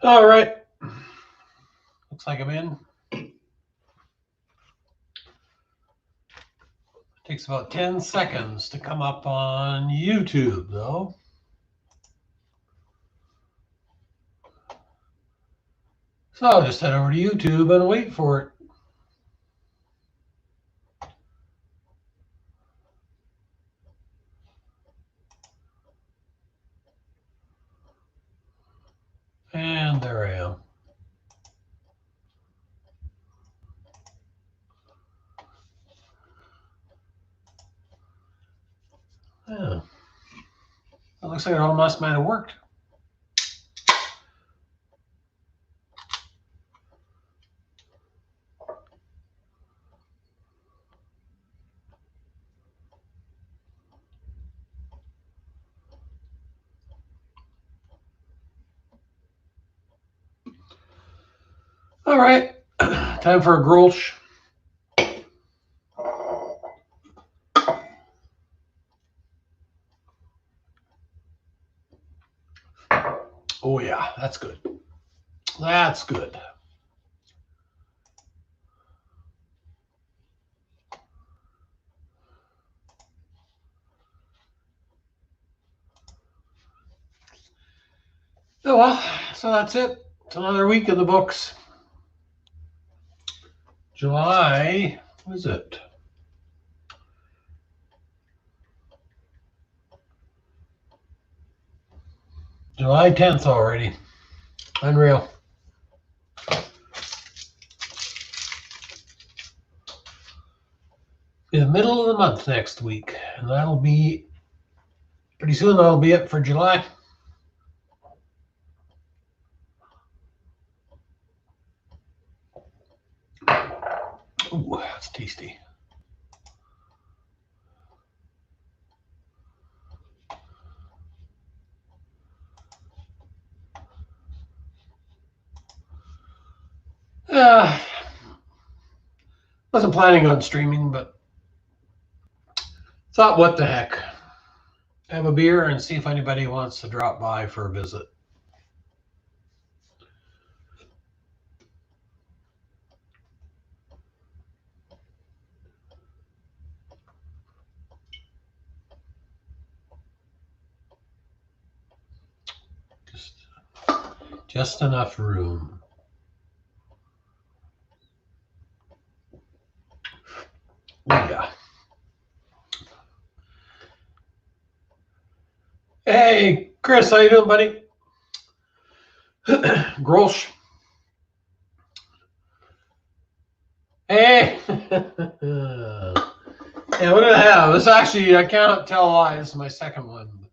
All right. Looks like I'm in. Takes about 10 seconds to come up on YouTube, though. So I'll just head over to YouTube and wait for it. And there I am. Yeah. It looks like it almost might have worked. All right. Time for a Grolsch. Oh, yeah, that's good. That's good. Oh, well, so that's it. It's another week in the books. July, what is it? July 10th already. Unreal. In the middle of the month next week. And that'll be, pretty soon that'll be it for July. Ooh, that's tasty. Wasn't planning on streaming, but thought, what the heck? Have a beer and see if anybody wants to drop by for a visit. Just enough room. Oh, yeah. Hey, Chris, how you doing, buddy? Grolsch. Hey. Yeah, what did I have? This actually, I can't tell why. This is my second one.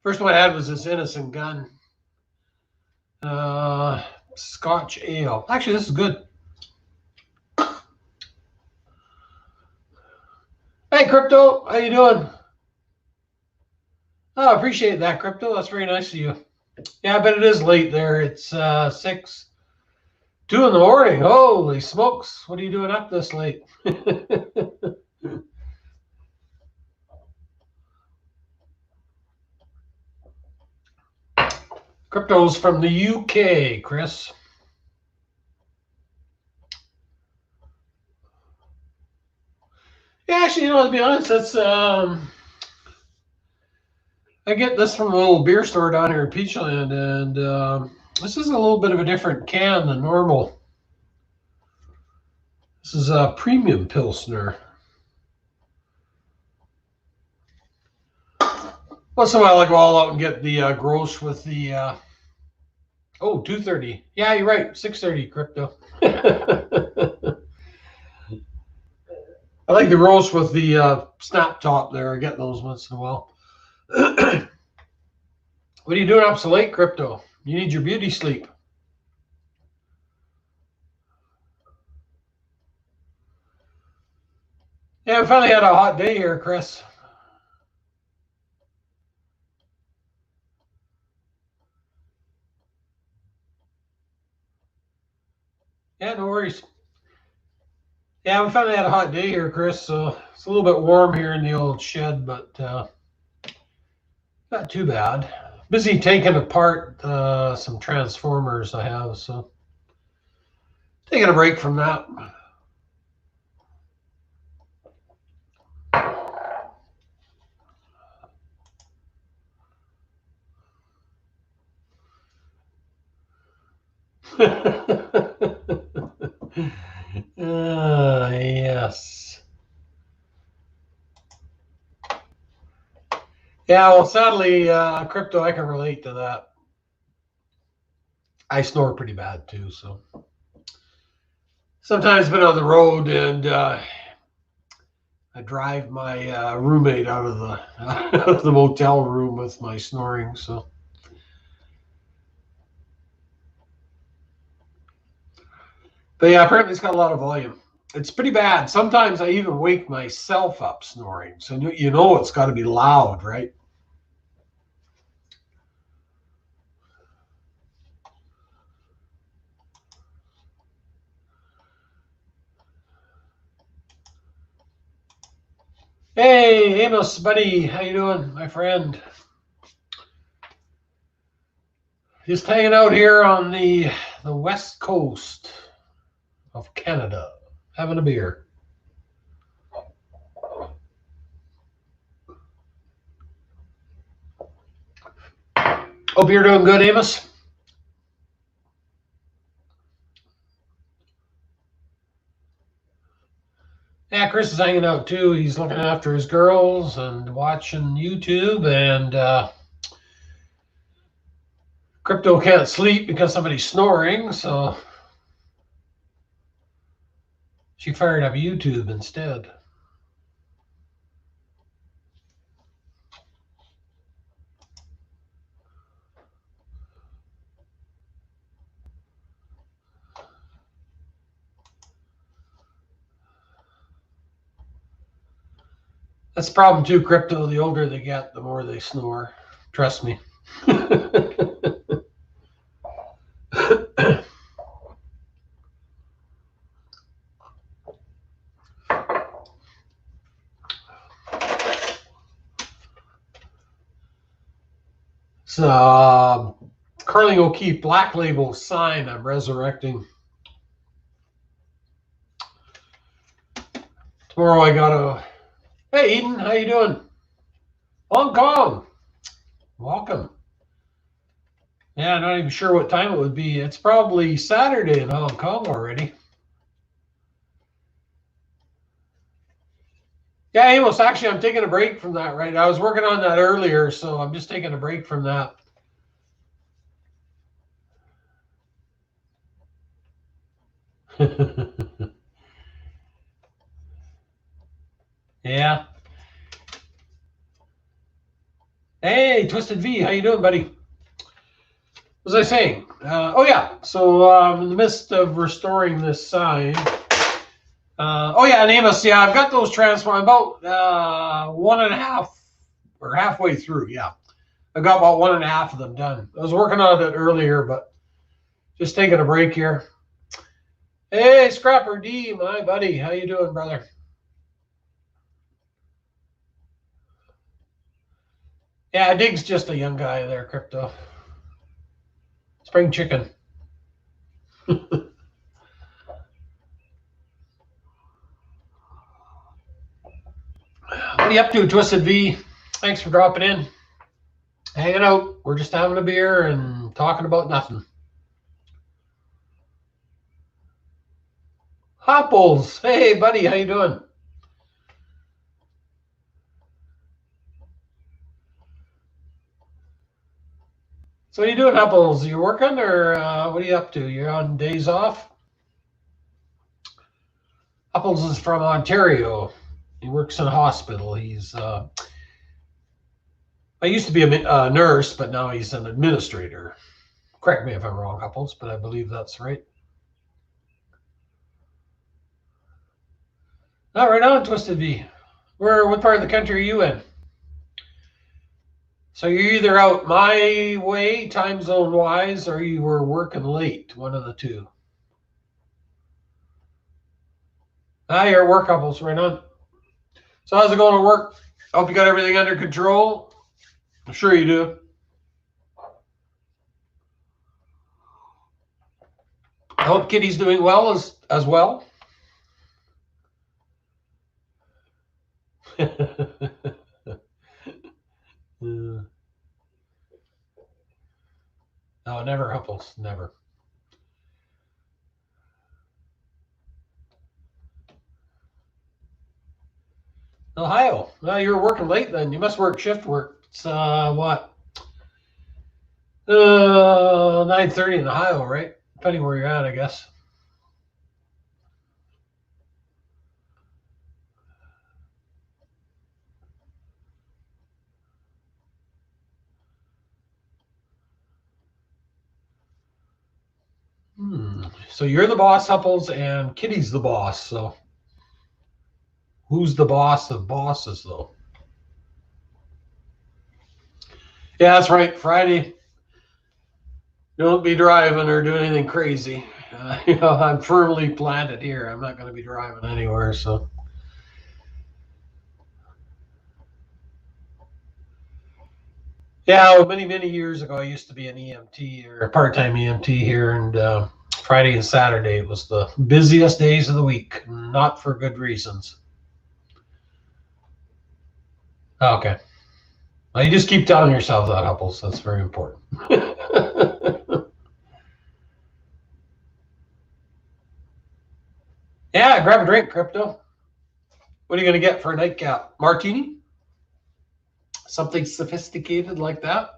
First one I had was this Innocent Gun. Scotch ale. Actually, this is good. Hey, Crypto, how you doing? Oh, I appreciate that, Crypto. That's very nice of you. Yeah, I bet it is late there. It's 2 in the morning. Holy smokes. What are you doing up this late? Crypto's from the UK, Chris. Yeah, actually, to be honest, that's I get this from a little beer store down here in Peachland, and this is a little bit of a different can than normal. This is a premium Pilsner. Once in a while, I go all out and get the Grolsch with the 230. Yeah, you're right, 630 Crypto. I like the Grolsch with the snap top there. I get those once in a while. What are you doing up so late, Crypto? You need your beauty sleep. Yeah, we finally had a hot day here, Chris. Yeah, no worries. Yeah, we finally had a hot day here, Chris, so it's a little bit warm here in the old shed, but not too bad. Busy taking apart some transformers I have, so taking a break from that. Yes. Yeah, well, sadly, crypto, I can relate to that. I snore pretty bad too, so sometimes been on the road and I drive my roommate out of the out of the motel room with my snoring. So, but yeah, apparently it's got a lot of volume. It's pretty bad. Sometimes I even wake myself up snoring. So you know it's got to be loud, right? Hey, Amos, buddy, how you doing, my friend? Just hanging out here on the west coast of Canada, having a beer. Hope you're doing good, Amos. Yeah, Chris is hanging out too. He's looking after his girls and watching YouTube. And Crypto can't sleep because somebody's snoring, so she fired up YouTube instead. That's the problem too, Crypto. The older they get, the more they snore. Trust me. So, Carling O'Keefe Black Label sign I'm resurrecting. Tomorrow I gotta. Hey Eden, how you doing? Hong Kong, welcome. Yeah, I'm not even sure what time it would be. It's probably Saturday in Hong Kong already. Yeah, Amos, actually, I'm taking a break from that, right? I was working on that earlier, so I'm just taking a break from that. Yeah. Hey, Twisted V, how you doing, buddy? What was I saying? Oh, yeah. So in the midst of restoring this sign. Oh, yeah, and Amos, yeah, I've got those transformed about 1.5 or halfway through, yeah. I got about 1.5 of them done. I was working on it earlier, but just taking a break here. Hey, Scrapper D, my buddy. How you doing, brother? Yeah, Dig's just a young guy there, Crypto. Spring chicken. What are you up to, Twisted V? Thanks for dropping in. Hanging out. We're just having a beer and talking about nothing. Hopples. Hey, buddy. How you doing? So what are you doing, Hopples? You working or what are you up to? You're on days off? Hopples is from Ontario. He works in a hospital. He's I used to be a nurse, but now he's an administrator. Correct me if I'm wrong, Hopples, but I believe that's right. Not right on, Twisted V. What part of the country are you in? So you're either out my way, time zone wise, or you were working late. One of the two. You're at work, Hopples, right on. So how's it going to work? I hope you got everything under control. I'm sure you do. I hope Kitty's doing well as well. No, never, Hupples, never. Ohio. Well, you were working late then. You must work shift work. It's what? 9:30 in Ohio, right? Depending where you're at, I guess. So you're the boss, Hupples, and Kitty's the boss. So who's the boss of bosses, though? Yeah, that's right. Friday, don't be driving or doing anything crazy. I'm firmly planted here. I'm not going to be driving anywhere. So. Yeah, well, many years ago, I used to be an EMT or a part-time EMT here, and Friday and Saturday was the busiest days of the week, not for good reasons. Okay. Well, you just keep telling yourself that, Hupples. That's very important. Yeah, grab a drink, Crypto. What are you going to get for a nightcap? Martini? Something sophisticated like that?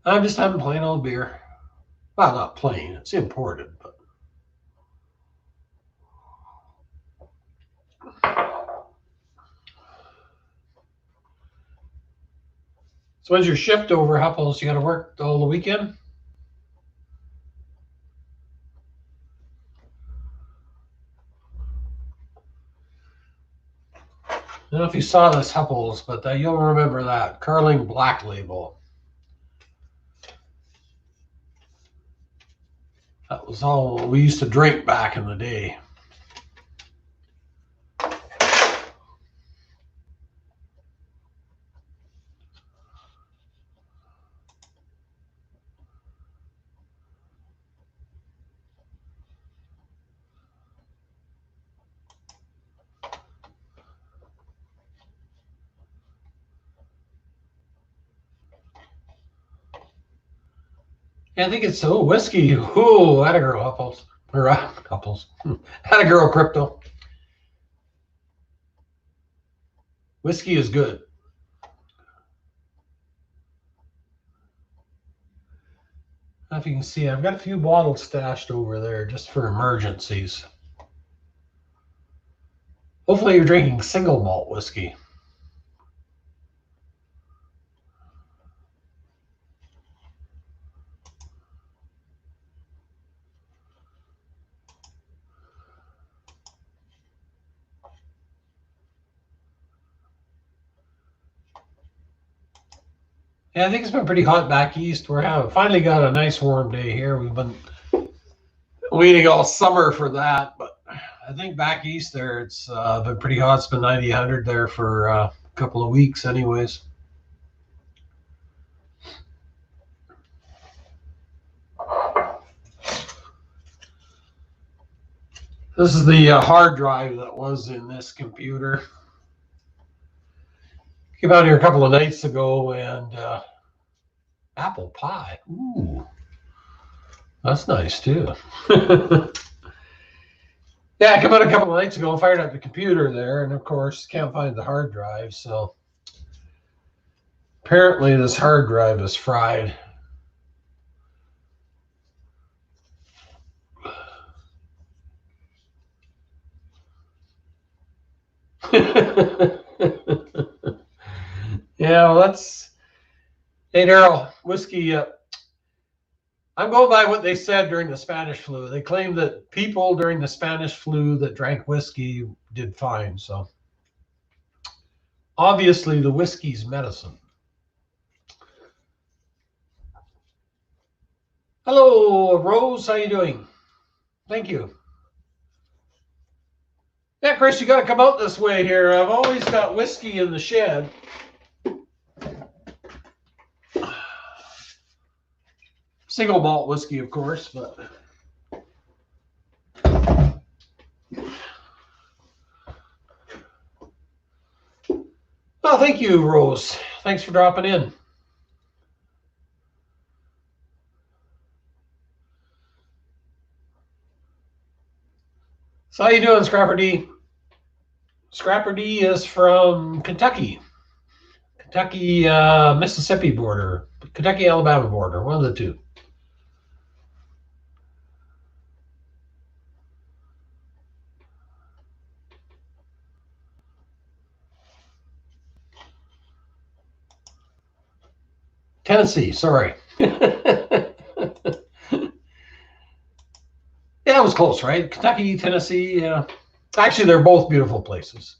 I'm just having plain old beer. Well, not plain. It's imported, but. So when's your shift over, Hupples? You got to work all the weekend? I don't know if you saw this, Hupples, but you'll remember that. Carling Black Label. That was all we used to drink back in the day. Yeah, I think it's whiskey. Ooh, had a girl, Hupples. Or Hupples. Had a girl, Crypto. Whiskey is good. I don't know if you can see, I've got a few bottles stashed over there just for emergencies. Hopefully you're drinking single malt whiskey. Yeah, I think it's been pretty hot back east. We're finally got a nice warm day here. We've been waiting all summer for that, but I think back east there it's been pretty hot. It's been 90, 100 there for a couple of weeks anyways. This is the hard drive that was in this computer. Came out here a couple of nights ago, and apple pie. Ooh, that's nice too. Yeah, I came out a couple of nights ago and fired up the computer there, and of course can't find the hard drive. So apparently this hard drive is fried. Yeah, well, that's. Hey, Daryl, whiskey. I'm going by what they said during the Spanish flu. They claimed that people during the Spanish flu that drank whiskey did fine. So obviously the whiskey's medicine. Hello, Rose. How you doing? Thank you. Yeah, Chris, you got to come out this way here. I've always got whiskey in the shed. Single malt whiskey, of course, but. Oh, thank you, Rose. Thanks for dropping in. So how you doing, Scrapper D? Scrapper D is from Kentucky. Kentucky, Mississippi border. Kentucky, Alabama border. One of the two. Tennessee, sorry. Yeah, it was close, right? Kentucky, Tennessee, yeah. Actually, they're both beautiful places.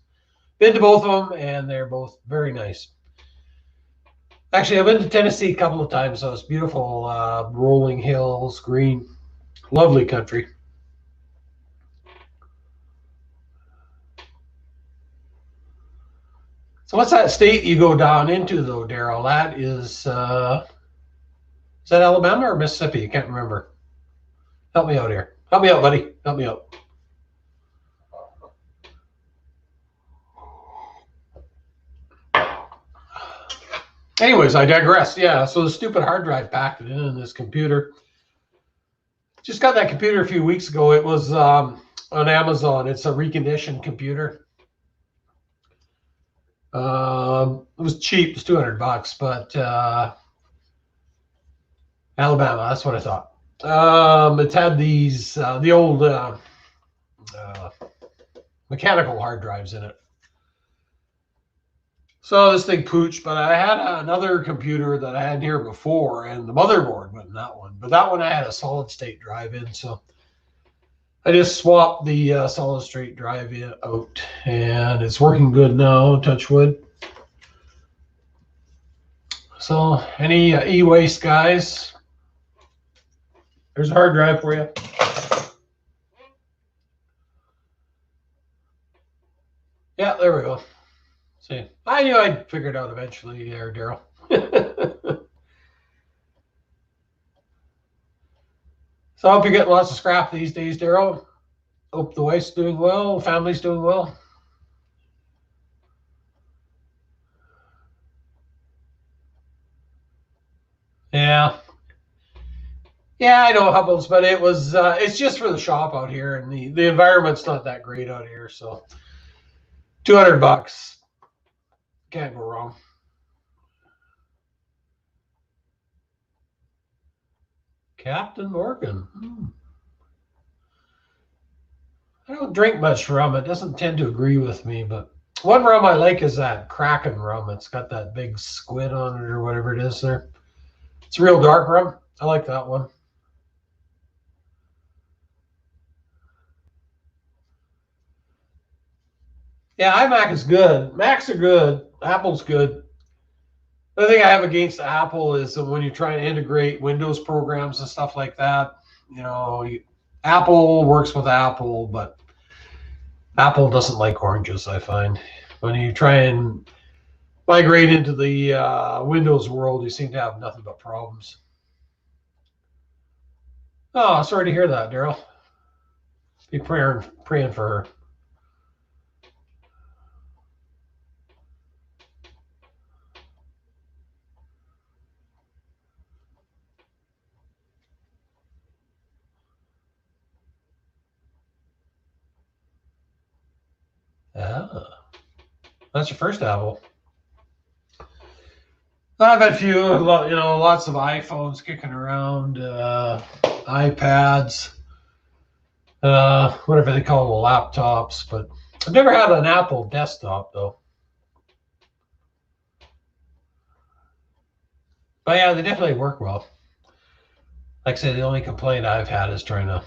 Been to both of them, and they're both very nice. Actually, I've been to Tennessee a couple of times, so it's beautiful, rolling hills, green, lovely country. So what's that state you go down into, though, Daryl? That is that Alabama or Mississippi? I can't remember. Help me out here. Help me out, buddy. Help me out. Anyways, I digress. Yeah, so the stupid hard drive packed it in this computer. Just got that computer a few weeks ago. It was on Amazon. It's a reconditioned computer. It was cheap. It was $200, but Alabama. That's what I thought. It's had these the old mechanical hard drives in it. So this thing pooched, but I had another computer that I had here before, and the motherboard went in that one. But that one I had a solid state drive in, so I just swapped the solid state drive in out, and it's working good now. Touch wood. So any e-waste guys? There's a hard drive for you. Yeah, there we go. See, I knew I'd figure it out eventually there, Daryl. So I hope you're getting lots of scrap these days, Daryl. Hope the wife's doing well, family's doing well. Yeah. Yeah, I know Hubbles, but it was it's just for the shop out here, and the environment's not that great out here, so $200. Can't go wrong. Captain Morgan. I don't drink much rum. It doesn't tend to agree with me, but one rum I like is that Kraken rum. It's got that big squid on it or whatever it is there. It's real dark rum. I like that one. Yeah, iMac is good. Macs are good. Apple's good. The thing I have against Apple is that when you try to integrate Windows programs and stuff like that, Apple works with Apple, but Apple doesn't like oranges, I find. When you try and migrate into the Windows world, you seem to have nothing but problems. Oh, sorry to hear that, Daryl. Be praying for her. Ah, that's your first Apple. I've had a few, lots of iPhones kicking around, iPads, whatever they call them, laptops, but I've never had an Apple desktop though. But yeah, they definitely work well. Like I say, the only complaint I've had is trying to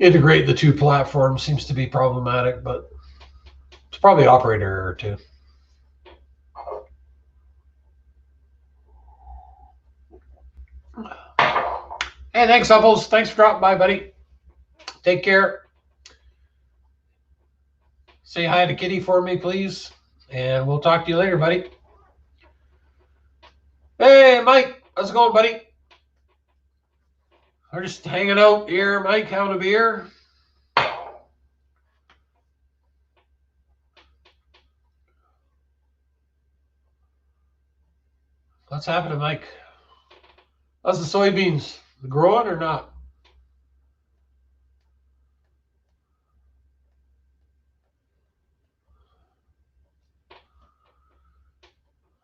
integrate the two platforms seems to be problematic, but it's probably operator error too. Hey, thanks, Upples. Thanks for dropping by, buddy. Take care. say hi to Kitty for me, please. And we'll talk to you later, buddy. Hey, Mike. How's it going, buddy? We're just hanging out here, Mike, having a beer. What's happening, Mike? How's the soybeans? Growing or not?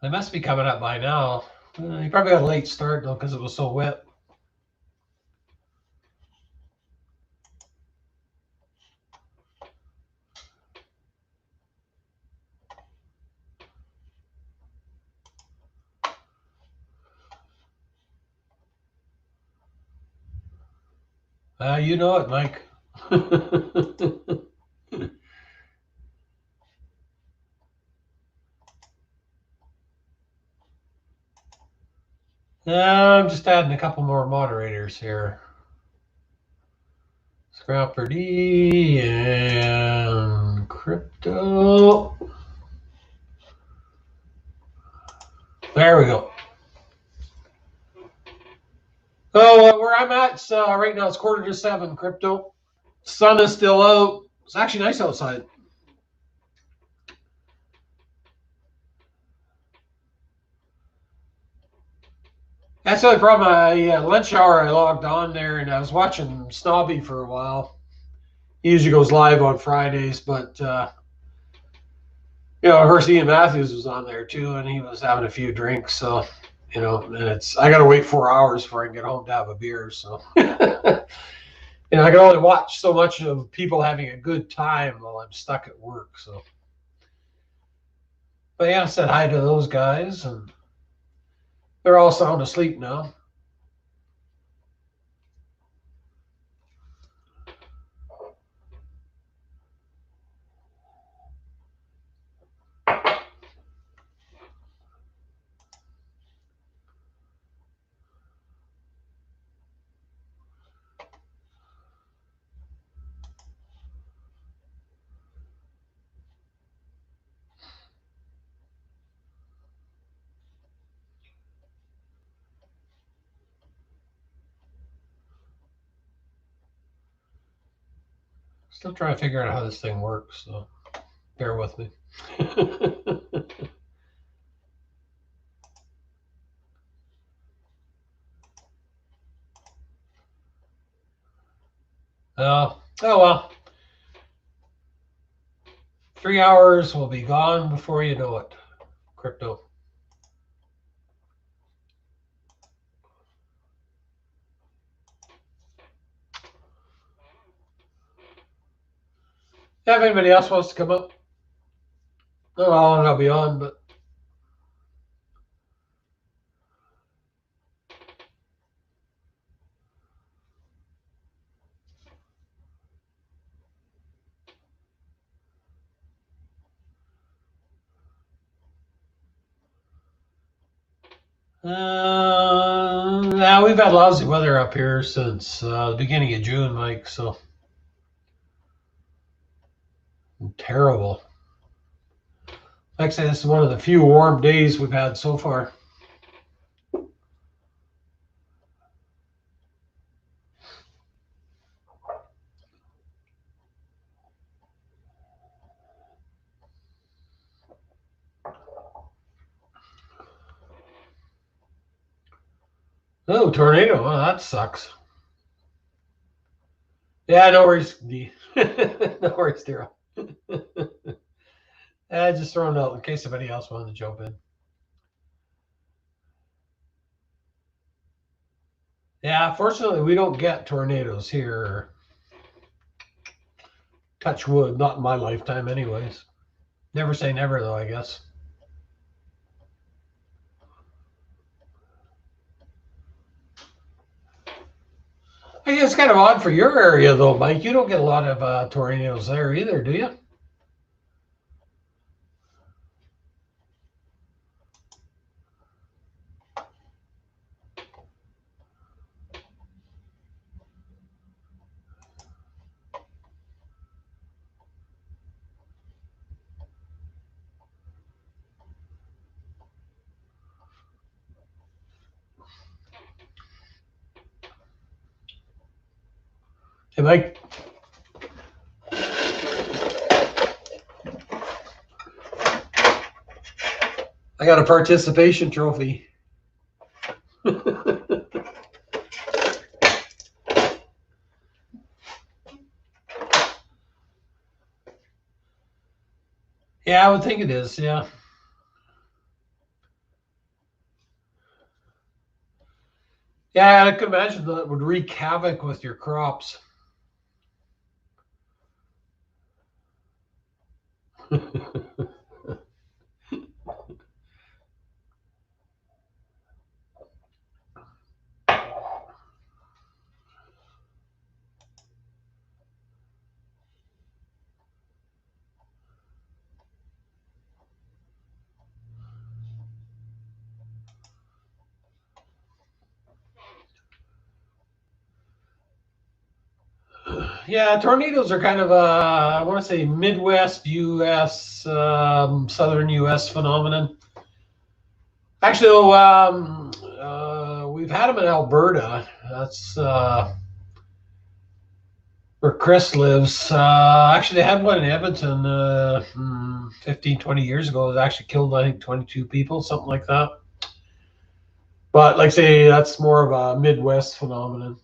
They must be coming up by now. You probably got a late start, though, because it was so wet. You know it, Mike. I'm just adding a couple more moderators here. Scrapper D and Crypto. There we go. Oh, where I'm at right now, it's 6:45, Crypto. Sun is still out. It's actually nice outside. That's the only problem. Lunch hour, I logged on there and I was watching Snobby for a while. He usually goes live on Fridays, but of course, Ian Matthews was on there too, and he was having a few drinks. So, and I got to wait 4 hours before I can get home to have a beer. So, I can only watch so much of people having a good time while I'm stuck at work. So, but yeah, I said hi to those guys, and they're all sound asleep now. Still trying to figure out how this thing works, so bear with me. Oh well. 3 hours will be gone before you know it. Crypto. If anybody else wants to come up, I don't know how long I'll be on, but now we've had lousy weather up here since the beginning of June, Mike. So terrible. Like I say, this is one of the few warm days we've had so far. Oh, tornado! Oh, that sucks. Yeah, no worries, D. No worries, Daryl. Just throwing it out in case somebody else wanted to jump in. Yeah, fortunately, we don't get tornadoes here. Touch wood, not in my lifetime, anyways. Never say never, though, I guess. I guess it's kind of odd for your area, though, Mike. You don't get a lot of tornadoes there either, do you? Hey, Mike. I got a participation trophy. Yeah, I would think it is. Yeah. Yeah, I could imagine that would wreak havoc with your crops. Yeah, tornadoes are kind of I want to say Midwest U.S., Southern U.S. phenomenon. Actually, though, we've had them in Alberta. That's where Chris lives. Actually, they had one in Edmonton 15, 20 years ago. It actually killed, I think, 22 people, something like that. But like I say, that's more of a Midwest phenomenon.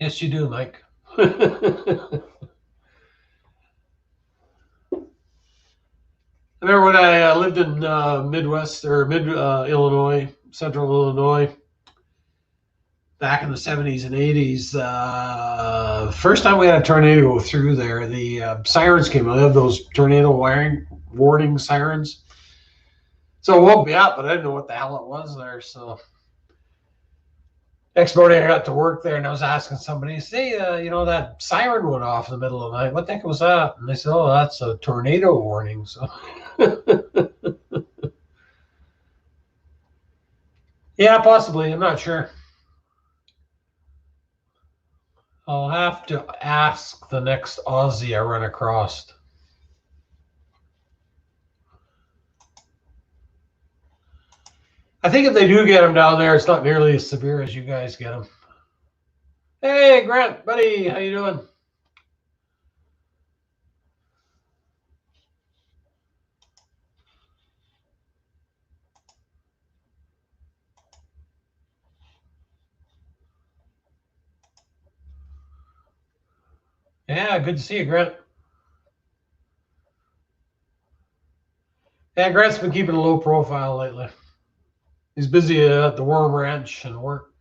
Yes, you do, Mike. I remember when I lived in Midwest or mid Illinois, Central Illinois, back in the 70s and 80s. First time we had a tornado go through there, the sirens came on. They have those tornado warning sirens. So it woke me up, but I didn't know what the hell it was there. So next morning I got to work there and I was asking somebody, say, that siren went off in the middle of the night. What the heck was that? And they said, oh, that's a tornado warning. So yeah, possibly. I'm not sure. I'll have to ask the next Aussie I run across. I think if they do get them down there, it's not nearly as severe as you guys get them. Hey, Grant, buddy, how you doing? Yeah, good to see you, Grant. Yeah, Grant's been keeping a low profile lately. He's busy at the Worm Ranch and work.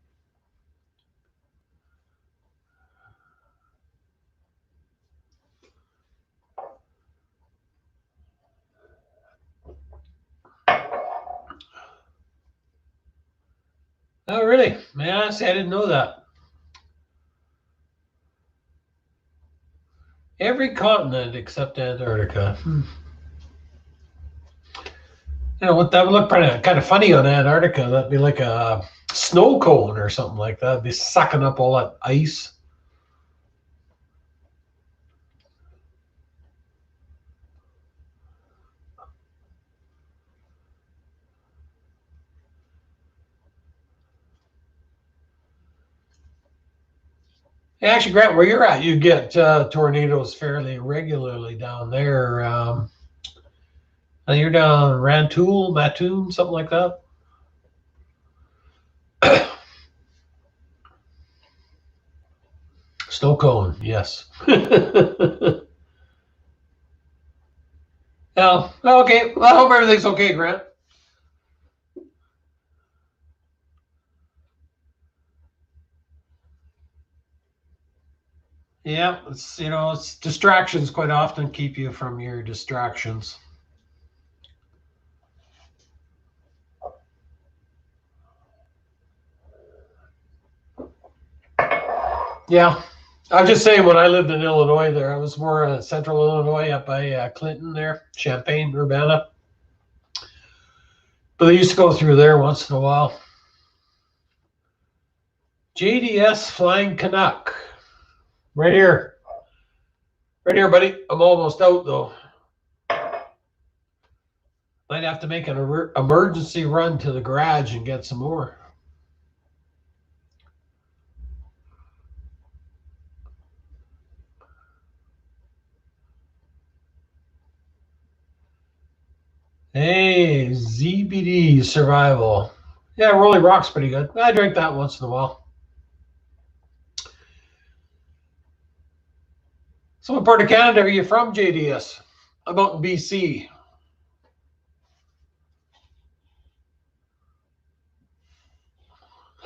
Oh, really? Man, honestly, I didn't know that. Every continent except Antarctica. You know what? That would look kind of funny on Antarctica. That'd be like a snow cone or something like that. It'd be sucking up all that ice. Hey, actually, Grant, where you're at, you get tornadoes fairly regularly down there. You're down Rantoul, Mattoon, something like that. Snow cone, yes. Yeah. Okay. Well, I hope everything's okay, Grant. Yeah, it's distractions quite often keep you from your distractions. Yeah. I was just saying when I lived in Illinois there, I was more central Illinois up by Clinton there, Champaign, Urbana. But they used to go through there once in a while. JDS Flying Canuck. Right here. Right here, buddy. I'm almost out though. Might have to make an emergency run to the garage and get some more. Hey, ZBD Survival. Yeah, Rolling Rock's pretty good. I drink that once in a while. So what part of Canada are you from, JDS? I'm out in BC.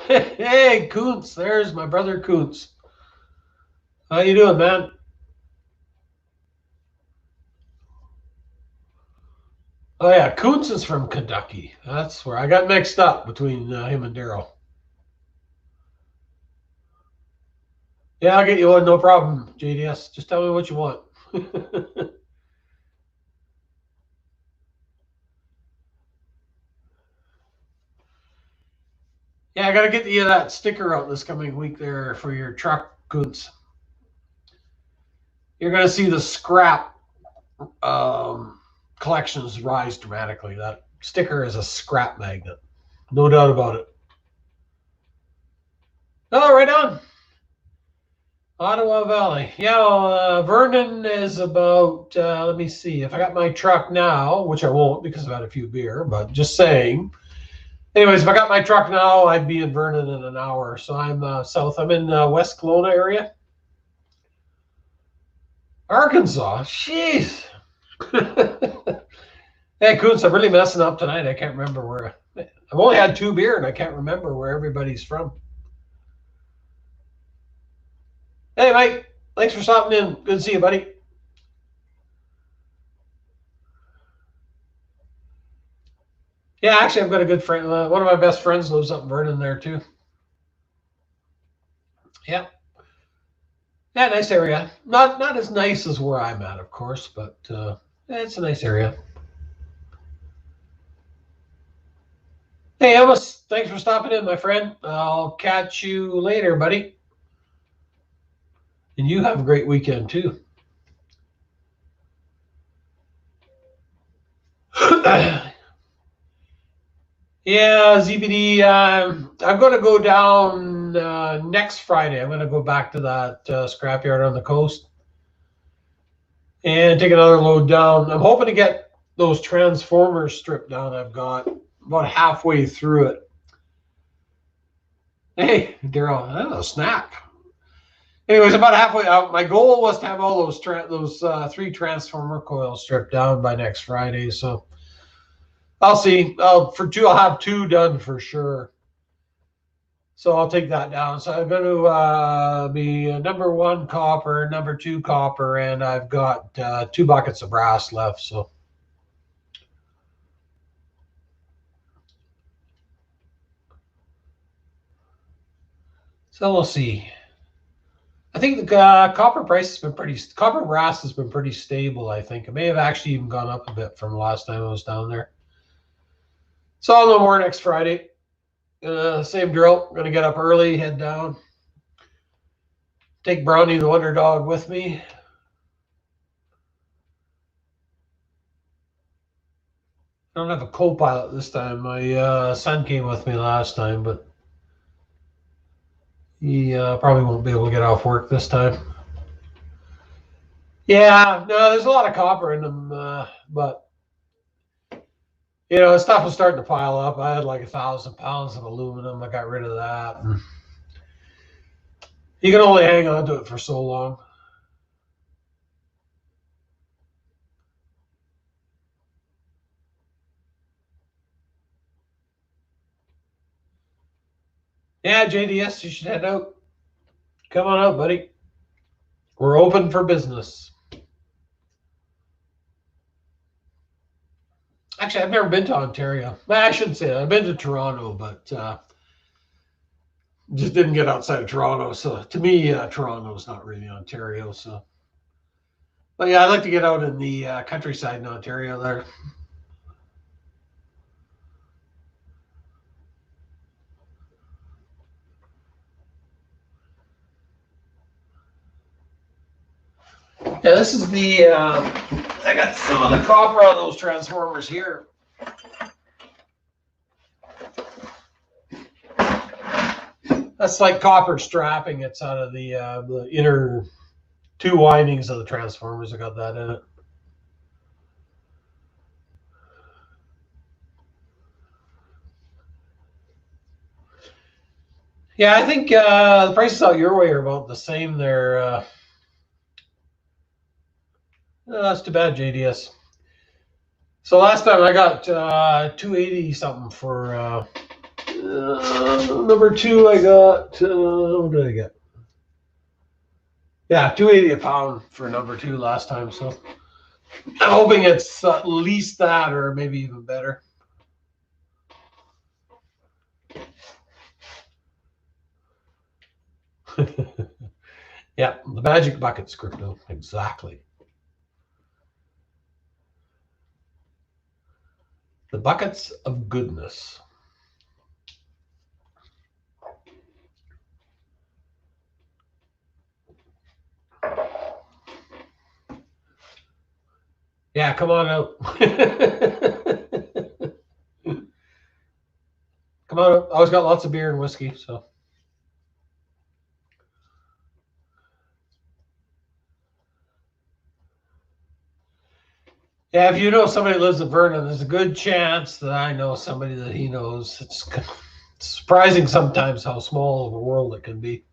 Hey, Koontz. There's my brother Koontz. How you doing, man? Oh, yeah, Koontz is from Kentucky. That's where I got mixed up between him and Daryl. Yeah, I'll get you one, no problem, JDS. Just tell me what you want. Yeah, I got to get you that sticker out this coming week there for your truck, Koontz. You're going to see the scrap collections rise dramatically. That sticker is a scrap magnet. No doubt about it. Oh, right on. Ottawa Valley. Yeah, Vernon is about, let me see. If I got my truck now, which I won't because I've had a few beer, but just saying. Anyways, if I got my truck now, I'd be in Vernon in an hour. So I'm south. I'm in West Kelowna area. Arkansas. Jeez. Hey, Koontz, I'm really messing up tonight. I can't remember where. I've only had 2 beer and I can't remember where everybody's from. Hey, Mike. Thanks for stopping in. Good to see you, buddy. Yeah, actually, I've got a good friend. One of my best friends lives up in Vernon there, too. Yeah. Yeah, nice area. Not as nice as where I'm at, of course, but it's a nice area. Hey, Elvis, thanks for stopping in, my friend. I'll catch you later, buddy. And you have a great weekend, too. Yeah, ZBD. I'm going to go down next Friday. I'm going to go back to that scrapyard on the coast and take another load down. I'm hoping to get those transformers stripped down. I've got about halfway through it. Hey, Daryl, oh, snap. Anyways, about halfway out. My goal was to have all those 3 transformer coils stripped down by next Friday. So I'll see. I'll have 2 done for sure. So I'll take that down. So I'm going to be number 1 copper, number 2 copper, and I've got 2 buckets of brass left. So we'll see. I think the copper price has been copper brass has been pretty stable, I think. It may have actually even gone up a bit from last time I was down there. So I'll know more next Friday. Same drill. I'm going to get up early, head down. Take Brownie the Wonder Dog with me. I don't have a co-pilot this time. My son came with me last time, but he probably won't be able to get off work this time. Yeah, no, there's a lot of copper in them, but stuff was starting to pile up. I had like 1,000 pounds of aluminum. I got rid of that. And you can only hang on to it for so long. Yeah, JDS, you should head out. Come on out, buddy. We're open for business. Actually, I've never been to Ontario. Well, I shouldn't say that. I've been to Toronto, but just didn't get outside of Toronto. So to me, Toronto is not really Ontario. So, but yeah, I'd like to get out in the countryside in Ontario there. Yeah, this is the, I got some of the copper on those transformers here. That's like copper strapping. It's out of the inner 2 windings of the transformers. I got that in it. Yeah, I think the prices out your way are about the same there. That's too bad, JDS. So last time I got 280 something for number two. I got what did I get? Yeah, 280 a pound for number two last time. So I'm hoping it's at least that, or maybe even better. Yeah, the magic buckets, crypto, exactly. The buckets of goodness. Yeah, come on out. Come on out. I always got lots of beer and whiskey, so. Yeah, if you know somebody who lives in Vernon, there's a good chance that I know somebody that he knows. It's surprising sometimes how small of a world it can be.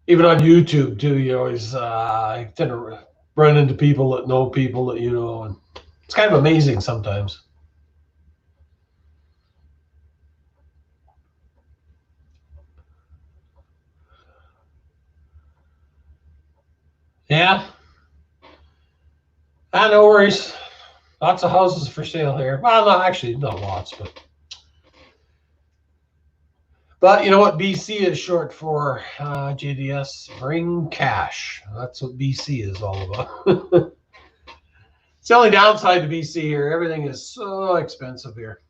Even on YouTube too, you always you tend to run into people that know people that you know, and it's kind of amazing sometimes. Yeah, no worries. Lots of houses for sale here. Well, not actually, not lots, but you know what BC is short for, JDS? Bring cash. That's what BC is all about. It's the only downside to BC here. Everything is so expensive here.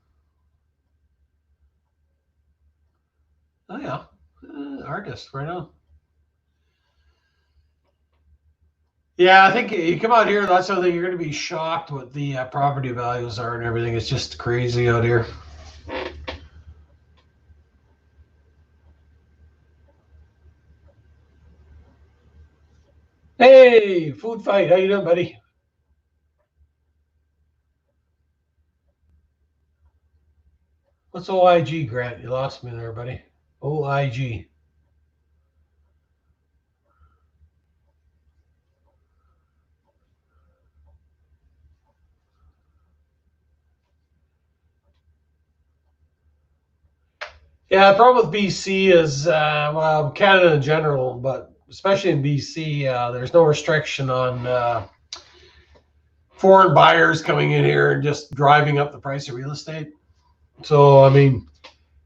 Oh yeah, artist right on. Yeah, I think you come out here. That's something you're going to be shocked what the property values are and everything. It's just crazy out here. Hey, food fight. How you doing, buddy? What's OIG, Grant? You lost me there, buddy. OIG. Yeah, the problem with BC is, well, Canada in general, but especially in BC, there's no restriction on foreign buyers coming in here and just driving up the price of real estate. So, I mean,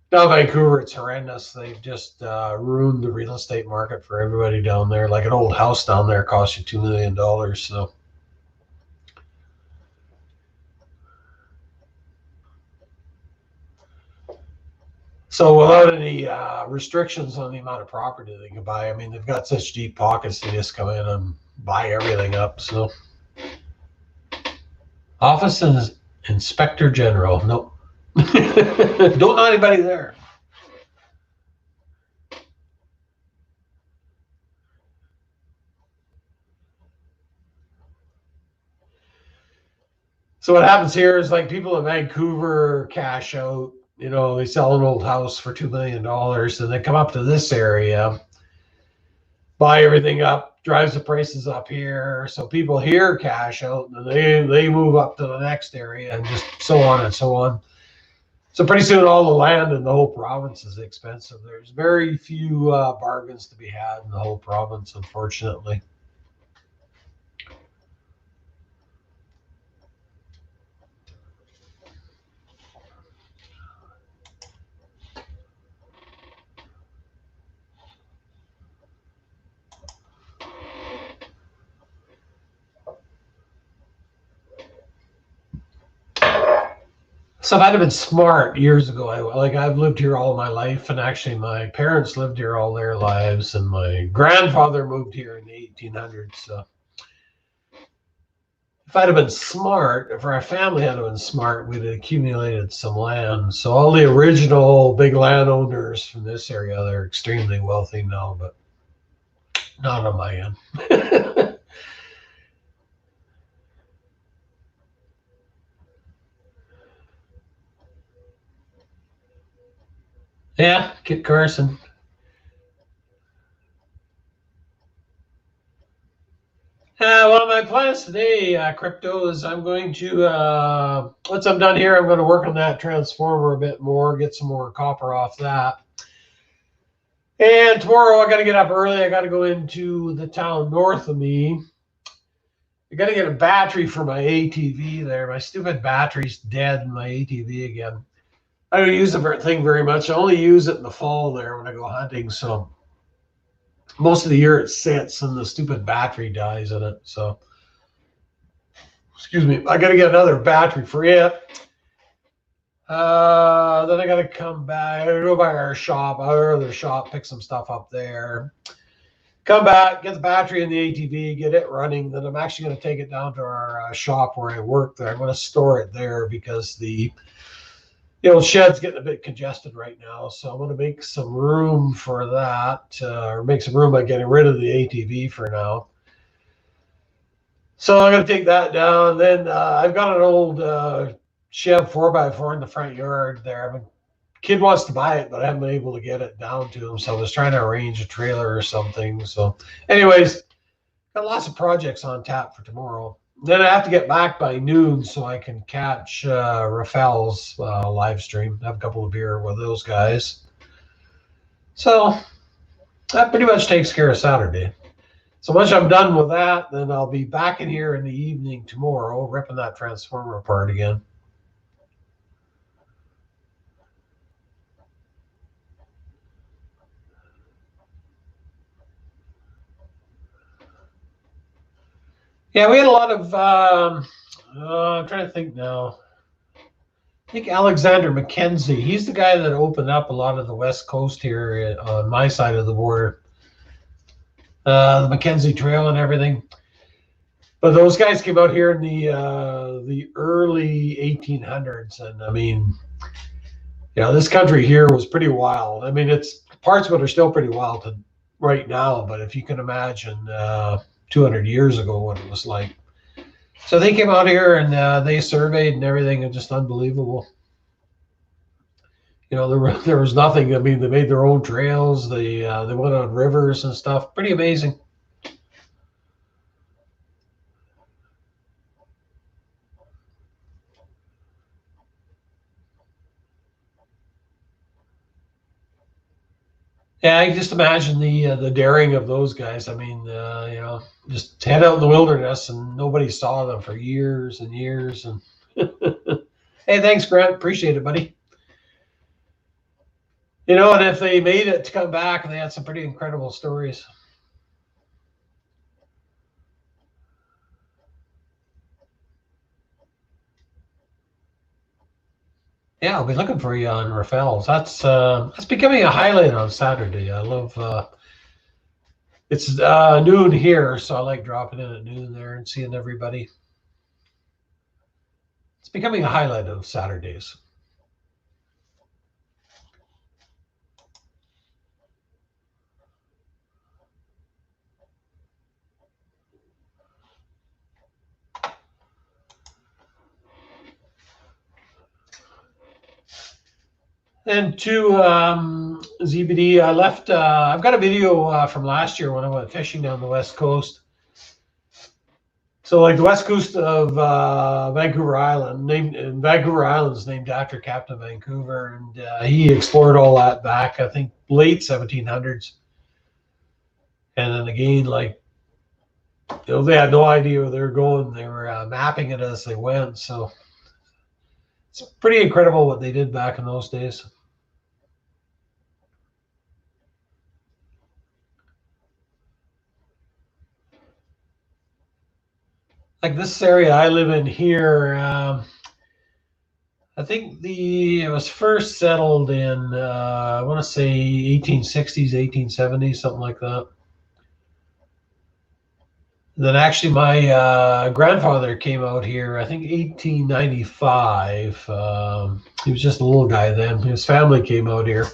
down Vancouver, it's horrendous. They've just ruined the real estate market for everybody down there. Like an old house down there costs you $2 million. So without any restrictions on the amount of property they can buy, I mean, they've got such deep pockets. They just come in and buy everything up. So Office and Inspector General. Nope. Don't know anybody there. So what happens here is like people in Vancouver cash out. You know, they sell an old house for $2 million, and they come up to this area, buy everything up, drives the prices up here. So people here cash out, and they move up to the next area, and just so on and so on. So pretty soon, all the land in the whole province is expensive. There's very few bargains to be had in the whole province, unfortunately. So if I'd have been smart years ago, I've lived here all my life, and actually my parents lived here all their lives, and my grandfather moved here in the 1800s. So if I'd have been smart, if our family had been smart, we'd have accumulated some land. So all the original big landowners from this area, they're extremely wealthy now, but not on my end. Yeah, Kit Carson. One of my plans today, crypto, is I'm going to, once I'm done here, I'm going to work on that transformer a bit more, get some more copper off that. And tomorrow I got to get up early. I got to go into the town north of me. I got to get a battery for my ATV there. My stupid battery's dead in my ATV again. I don't use the thing very much. I only use it in the fall there when I go hunting. So most of the year it sits and the stupid battery dies in it. So, excuse me, I got to get another battery for it. Then I got to come back. I got to go by our shop, our other shop, pick some stuff up there. Come back, get the battery in the ATV, get it running. Then I'm actually going to take it down to our shop where I work there. I'm going to store it there because the shed's getting a bit congested right now. So I'm going to make some room for that, or make some room by getting rid of the ATV for now. So I'm going to take that down. Then I've got an old Chev 4x4 in the front yard there. Kid wants to buy it, but I haven't been able to get it down to him. So I was trying to arrange a trailer or something. So, anyways, got lots of projects on tap for tomorrow. Then I have to get back by noon so I can catch Rafael's live stream. Have a couple of beer with those guys. So that pretty much takes care of Saturday. So once I'm done with that, then I'll be back in here in the evening tomorrow, ripping that transformer apart again. Yeah, we had a lot of. I'm trying to think now. I think Alexander Mackenzie. He's the guy that opened up a lot of the West Coast here on my side of the border, the Mackenzie Trail and everything. But those guys came out here in the early 1800s, and I mean, this country here was pretty wild. I mean, it's parts of it are still pretty wild right now, but if you can imagine 200 years ago what it was like. So they came out here and they surveyed and everything, and just unbelievable. There was nothing. I mean, they made their own trails. They went on rivers and stuff. Pretty amazing. Yeah, I can just imagine the daring of those guys. I mean, just head out in the wilderness and nobody saw them for years and years. And hey, thanks, Grant. Appreciate it, buddy. And if they made it to come back, they had some pretty incredible stories. Yeah, I'll be looking for you on Rafael's. That's becoming a highlight on Saturday. I love. It's noon here, so I like dropping in at noon there and seeing everybody. It's becoming a highlight of Saturdays. And to ZBD, I left. I've got a video from last year when I went fishing down the West Coast. So, like the West Coast of Vancouver Island, Vancouver Island is named after Captain Vancouver, and he explored all that back, I think, late 1700s. And then again, they had no idea where they were going. They were mapping it as they went. So it's pretty incredible what they did back in those days. Like this area I live in here, I think it was first settled in I want to say 1860s, 1870s, something like that. And then actually my grandfather came out here, I think 1895. He was just a little guy then. His family came out here.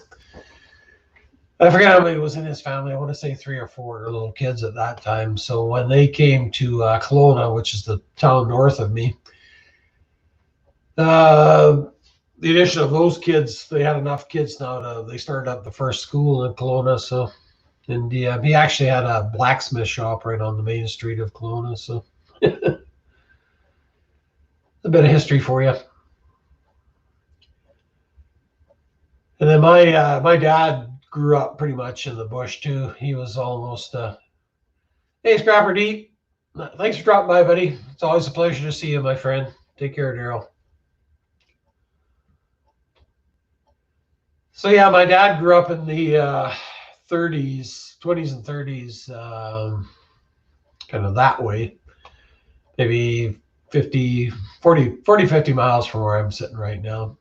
I forget how many was in his family. I want to say 3 or 4 little kids at that time. So when they came to Kelowna, which is the town north of me, the addition of those kids, they had enough kids now they started up the first school in Kelowna. So, and he actually had a blacksmith shop right on the main street of Kelowna. So, a bit of history for you. And then my dad grew up pretty much in the bush too. He was almost hey, Scrapper D. Thanks for dropping by, buddy. It's always a pleasure to see you, my friend. Take care, Daryl. So yeah, my dad grew up in the 30s, 20s and 30s, kind of that way. Maybe 50 miles from where I'm sitting right now.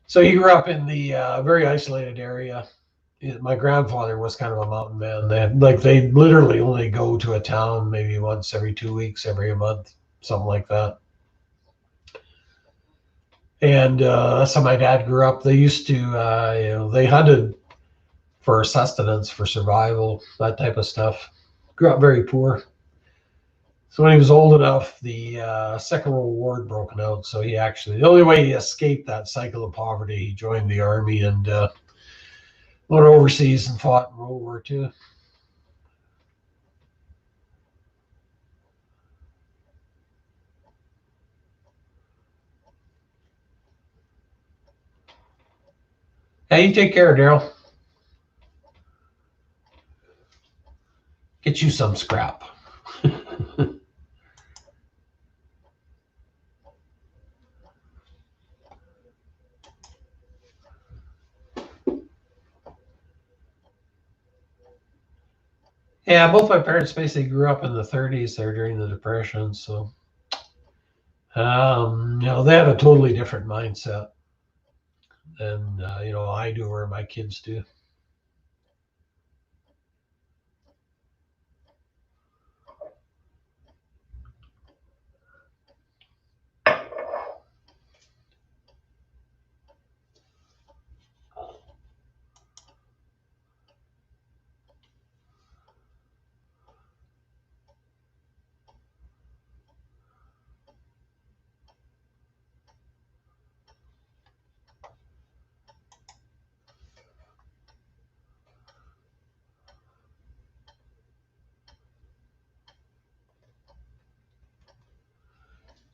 So he grew up in the very isolated area. My grandfather was kind of a mountain man. They literally only go to a town maybe once every 2 weeks, every month, something like that. And that's how my dad grew up. They used to, they hunted for sustenance, for survival, that type of stuff. Grew up very poor. So when he was old enough, the Second World War had broken out. So the only way he escaped that cycle of poverty, he joined the army and went overseas and fought in World War II. Hey, you take care, Daryl. Get you some scrap. Yeah, both my parents basically grew up in the 30s there during the Depression. So, they have a totally different mindset than, I do or my kids do.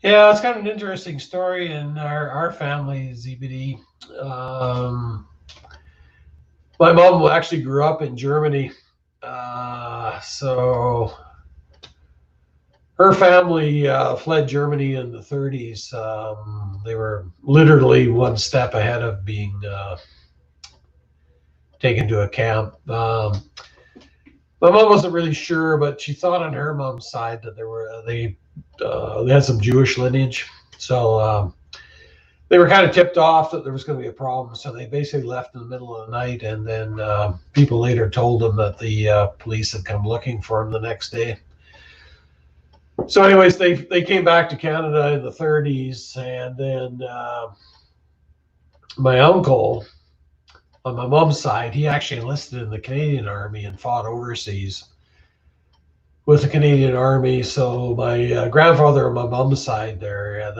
Yeah, it's kind of an interesting story in our family, ZBD. My mom actually grew up in Germany. So her family fled Germany in the 30s. They were literally one step ahead of being taken to a camp. My mom wasn't really sure, but she thought on her mom's side that they had some Jewish lineage. So they were kind of tipped off that there was going to be a problem. So they basically left in the middle of the night. And then people later told them that the police had come looking for them the next day. So anyways, they came back to Canada in the 30s. And then my uncle on my mom's side, he actually enlisted in the Canadian Army and fought overseas with the Canadian Army. So my grandfather on my mom's side there,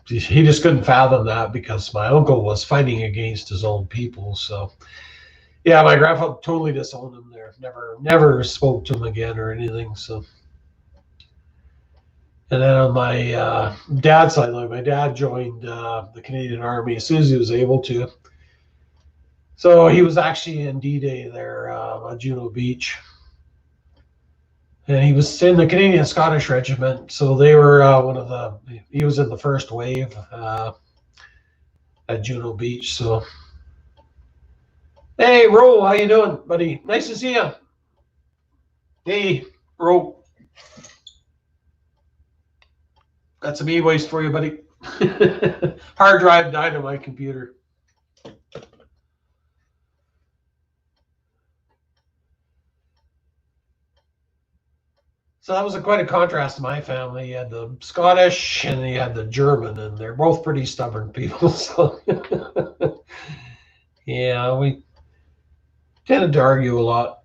he just couldn't fathom that because my uncle was fighting against his own people. So yeah, my grandfather totally disowned him there. Never spoke to him again or anything. So, and then on my dad's side, my dad joined the Canadian Army as soon as he was able to. So he was actually in D-Day there on Juno Beach. And he was in the Canadian Scottish Regiment. So they were he was in the first wave at Juno Beach. So, hey, Ro, how you doing, buddy? Nice to see you. Hey, Ro. Got some e-waste for you, buddy. Hard drive died on my computer. So that was quite a contrast to my family. You had the Scottish and you had the German, and they're both pretty stubborn people. So yeah, we tended to argue a lot,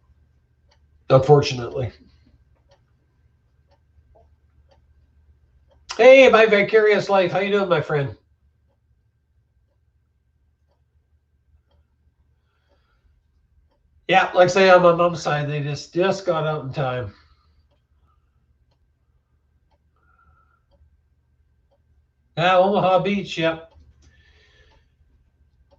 unfortunately. Hey, my vicarious life, how you doing, my friend? Yeah, like I say, on my mom's side, they just got out in time. Yeah, Omaha Beach. Yep.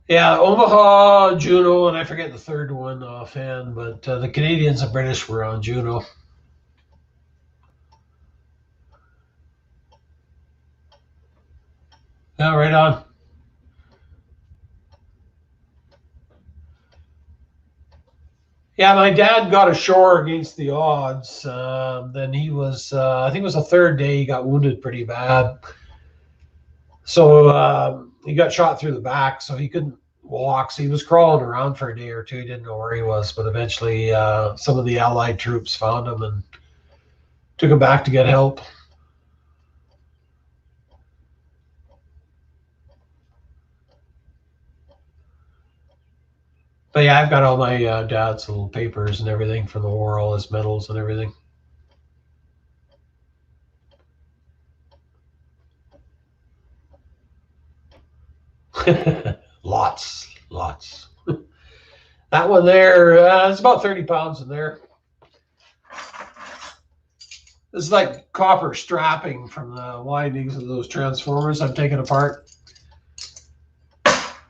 Yeah, Omaha, Juneau, and I forget the third one offhand, but the Canadians and British were on Juneau. Yeah, right on. Yeah, my dad got ashore against the odds. Then he was, I think it was the third day, he got wounded pretty bad. So he got shot through the back, so he couldn't walk. So he was crawling around for a day or two. He didn't know where he was, but eventually some of the Allied troops found him and took him back to get help. But yeah, I've got all my dad's little papers and everything from the war, all his medals and everything. Lots. That one there, it's about 30 pounds in there. It's like copper strapping from the windings of those transformers I'm taking apart.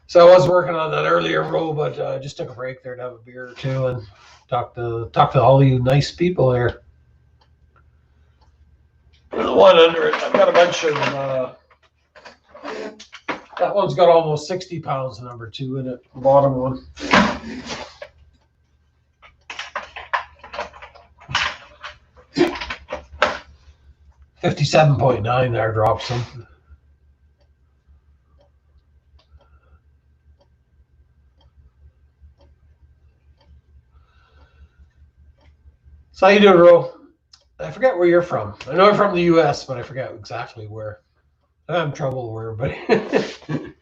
So I was working on that earlier, row, but I just took a break there to have a beer or two and talk to all you nice people here. The one under it, I've got a bunch of. That one's got almost 60 pounds, number two in it. The bottom one. 57.9 there drops them. So how you doing, Ro? I forget where you're from. I know I'm from the U.S., but I forget exactly where. I'm having trouble where everybody.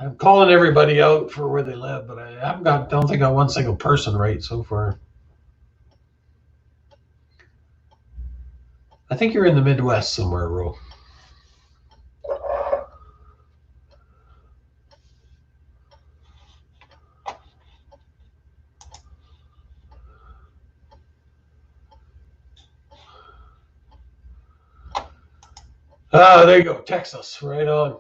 I'm calling everybody out for where they live, but I haven't got. Don't think I got one single person right so far. I think you're in the Midwest somewhere, Ro. Ah, there you go, Texas, right on.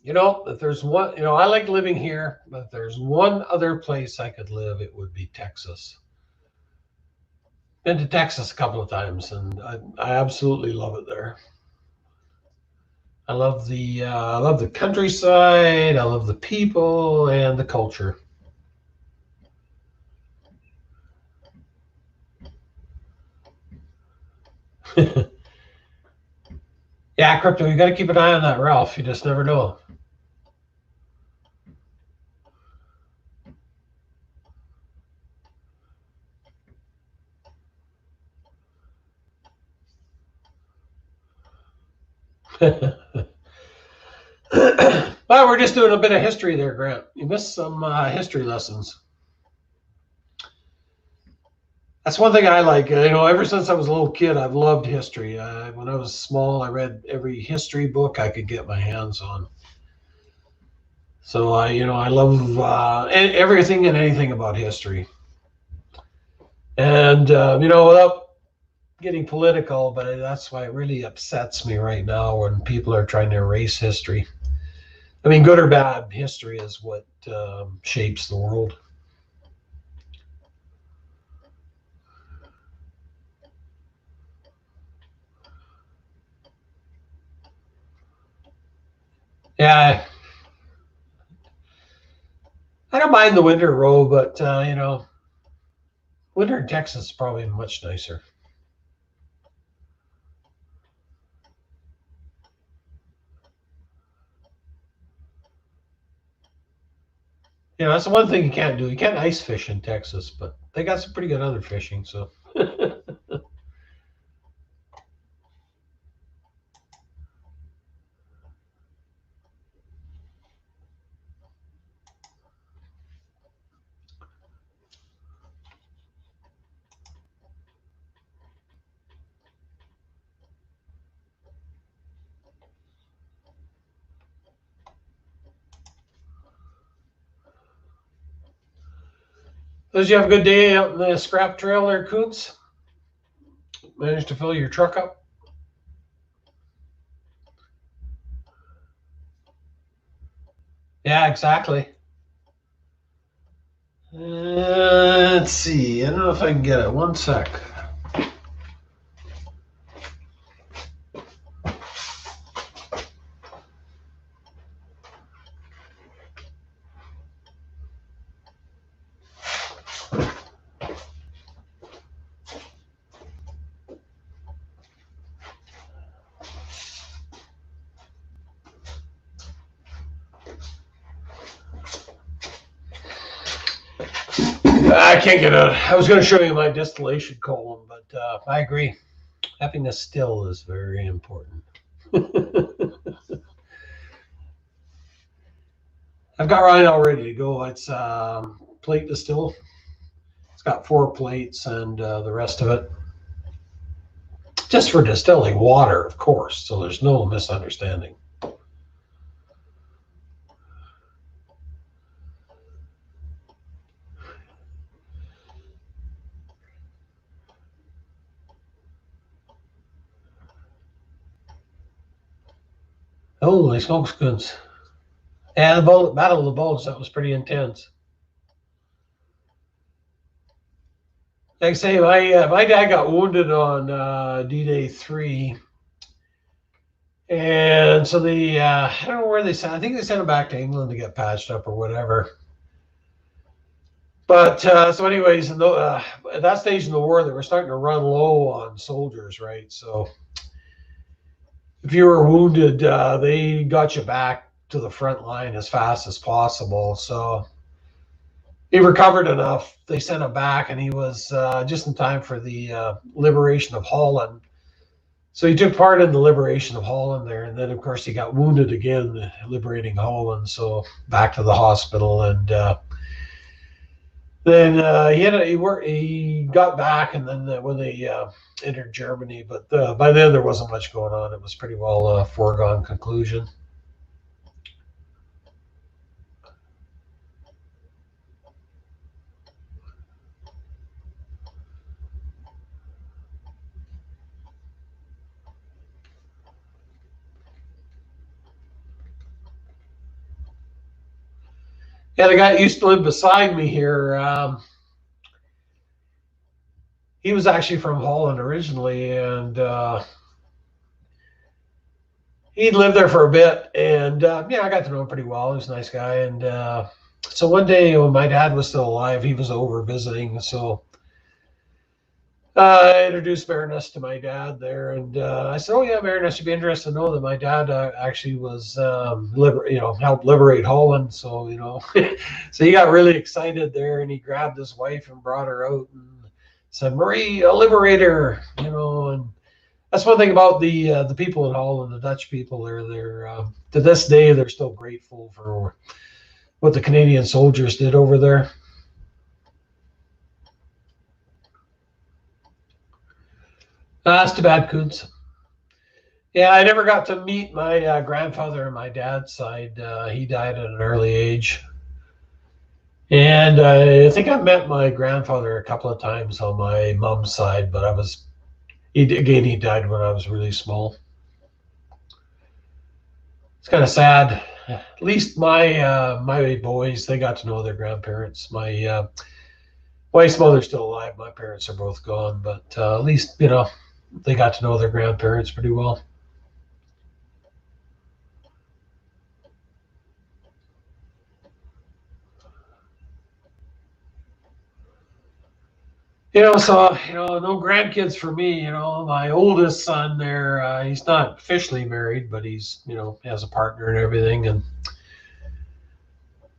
You know, if there's one, I like living here, but if there's one other place I could live, it would be Texas. Been to Texas a couple of times, and I absolutely love it there. I love the countryside. I love the people and the culture. Yeah, crypto. You got to keep an eye on that, Ralph. You just never know. Well, we're just doing a bit of history there, Grant. You missed some history lessons. That's one thing I like. Ever since I was a little kid, I've loved history. When I was small, I read every history book I could get my hands on. So I love everything and anything about history. And without getting political, but that's why it really upsets me right now when people are trying to erase history. I mean, good or bad, history is what shapes the world. Yeah, I don't mind the winter road, but winter in Texas is probably much nicer. That's the one thing you can't do. You can't ice fish in Texas, but they got some pretty good other fishing. So, Did you have a good day out in the scrap trail there, Koontz? Managed to fill your truck up? Yeah, exactly. Let's see. I don't know if I can get it. One sec. I can't get it. I was going to show you my distillation column, but I agree. Happiness still is very important. I've got Ryan all ready to go. It's plate distill. It's got 4 plates and the rest of it. Just for distilling water, of course, so there's no misunderstanding. Holy smokescoons. Yeah, the Battle of the Bulge, that was pretty intense. Like I say, my dad got wounded on D-Day 3. And so I don't know where they sent, I think they sent him back to England to get patched up or whatever. But so anyways, at that stage in the war, they were starting to run low on soldiers, right? So if you were wounded, they got you back to the front line as fast as possible. So he recovered enough. They sent him back, and he was just in time for the liberation of Holland. So he took part in the liberation of Holland there, and then of course he got wounded again liberating Holland. So back to the hospital, and then he got back, and then when they entered Germany, but by then there wasn't much going on. It was pretty well a foregone conclusion. Yeah, the guy that used to live beside me here, he was actually from Holland originally, and he'd lived there for a bit. And yeah, I got to know him pretty well. He was a nice guy. And so one day when my dad was still alive, he was over visiting. So I introduced Baroness to my dad there, and I said, "Oh yeah, Baroness, you'd be interested to know that my dad actually was, helped liberate Holland." So so he got really excited there, and he grabbed his wife and brought her out and said, "Marie, a liberator," and that's one thing about the people in Holland, the Dutch people. They're to this day they're still grateful for what the Canadian soldiers did over there. That's too bad, Koontz. Yeah, I never got to meet my grandfather on my dad's side. He died at an early age. And I think I met my grandfather a couple of times on my mom's side, but he died when I was really small. It's kind of sad. At least my boys, they got to know their grandparents. My wife's mother's still alive. My parents are both gone, but at least, they got to know their grandparents pretty well. No grandkids for me. My oldest son there, he's not officially married, but he's, has a partner and everything. And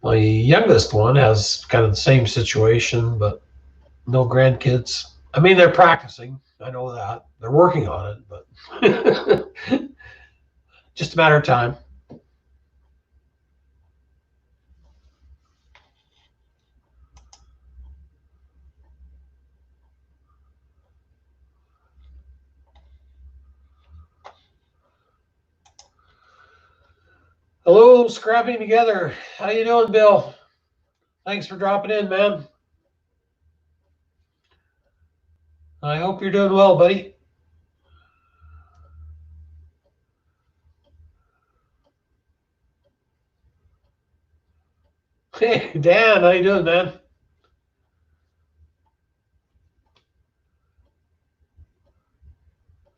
my youngest one has kind of the same situation, but no grandkids. I mean, they're practicing. I know that. They're working on it, but just a matter of time. Hello, Scrapping Together. How you doing, Bill? Thanks for dropping in, man. I hope you're doing well, buddy. Hey, Dan, how you doing, man?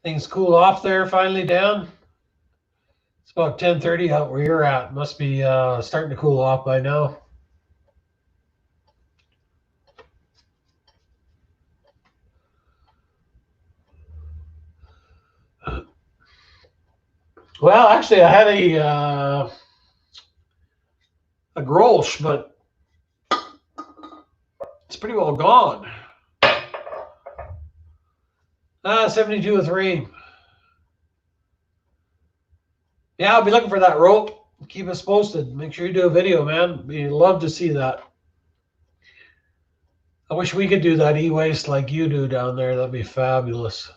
Things cool off there finally, Dan? It's about 10:30 out where you're at. Must be starting to cool off by now. Well, actually, I had a Grolsch, but it's pretty well gone. 72 with rain. Yeah, I'll be looking for that rope. Keep us posted. Make sure you do a video, man. We'd love to see that. I wish we could do that e-waste like you do down there. That'd be fabulous.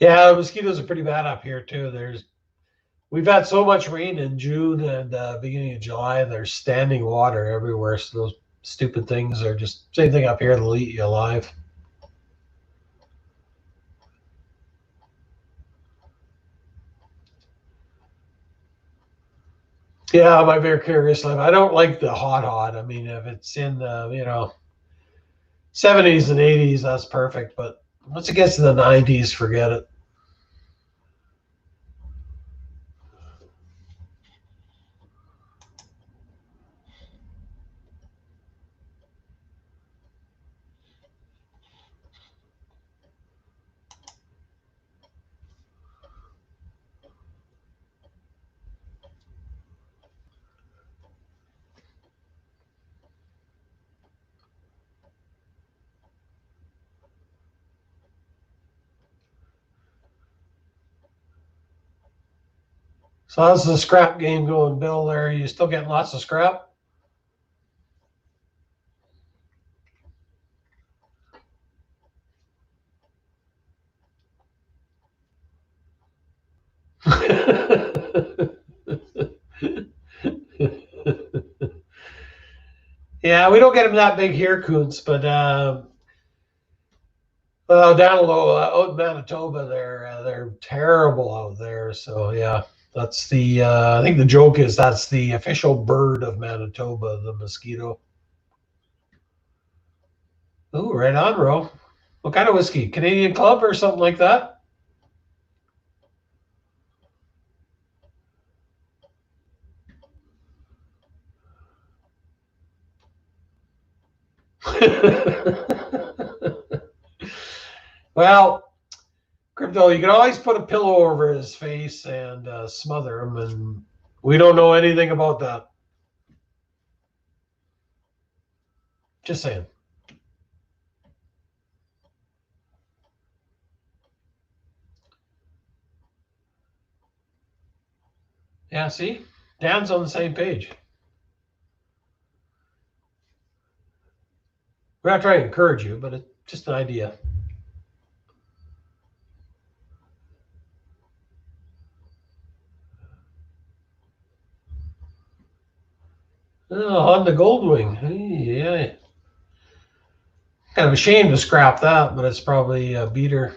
Yeah, mosquitoes are pretty bad up here too. We've had so much rain in June and beginning of July. There's standing water everywhere. So those stupid things are just same thing up here. They'll eat you alive. Yeah, my very curious life. I don't like the hot. I mean, if it's in the 70s and 80s, that's perfect. But once it gets to the 90s, forget it. So how's the scrap game going, Bill? There, you still getting lots of scrap? Yeah, we don't get them that big here, Coons, but well, down low, out in Manitoba, they're terrible out there. So yeah, that's the I think the joke is that's the official bird of Manitoba, the mosquito. Ooh, right on, bro. What kind of whiskey? Canadian Club or something like that? Well, Crypto, you can always put a pillow over his face and smother him, and we don't know anything about that. Just saying. Yeah, see? Dan's on the same page. We're not trying to encourage you, but it's just an idea. Oh, Honda Goldwing. Hey, yeah. Kind of ashamed to scrap that, but it's probably a beater.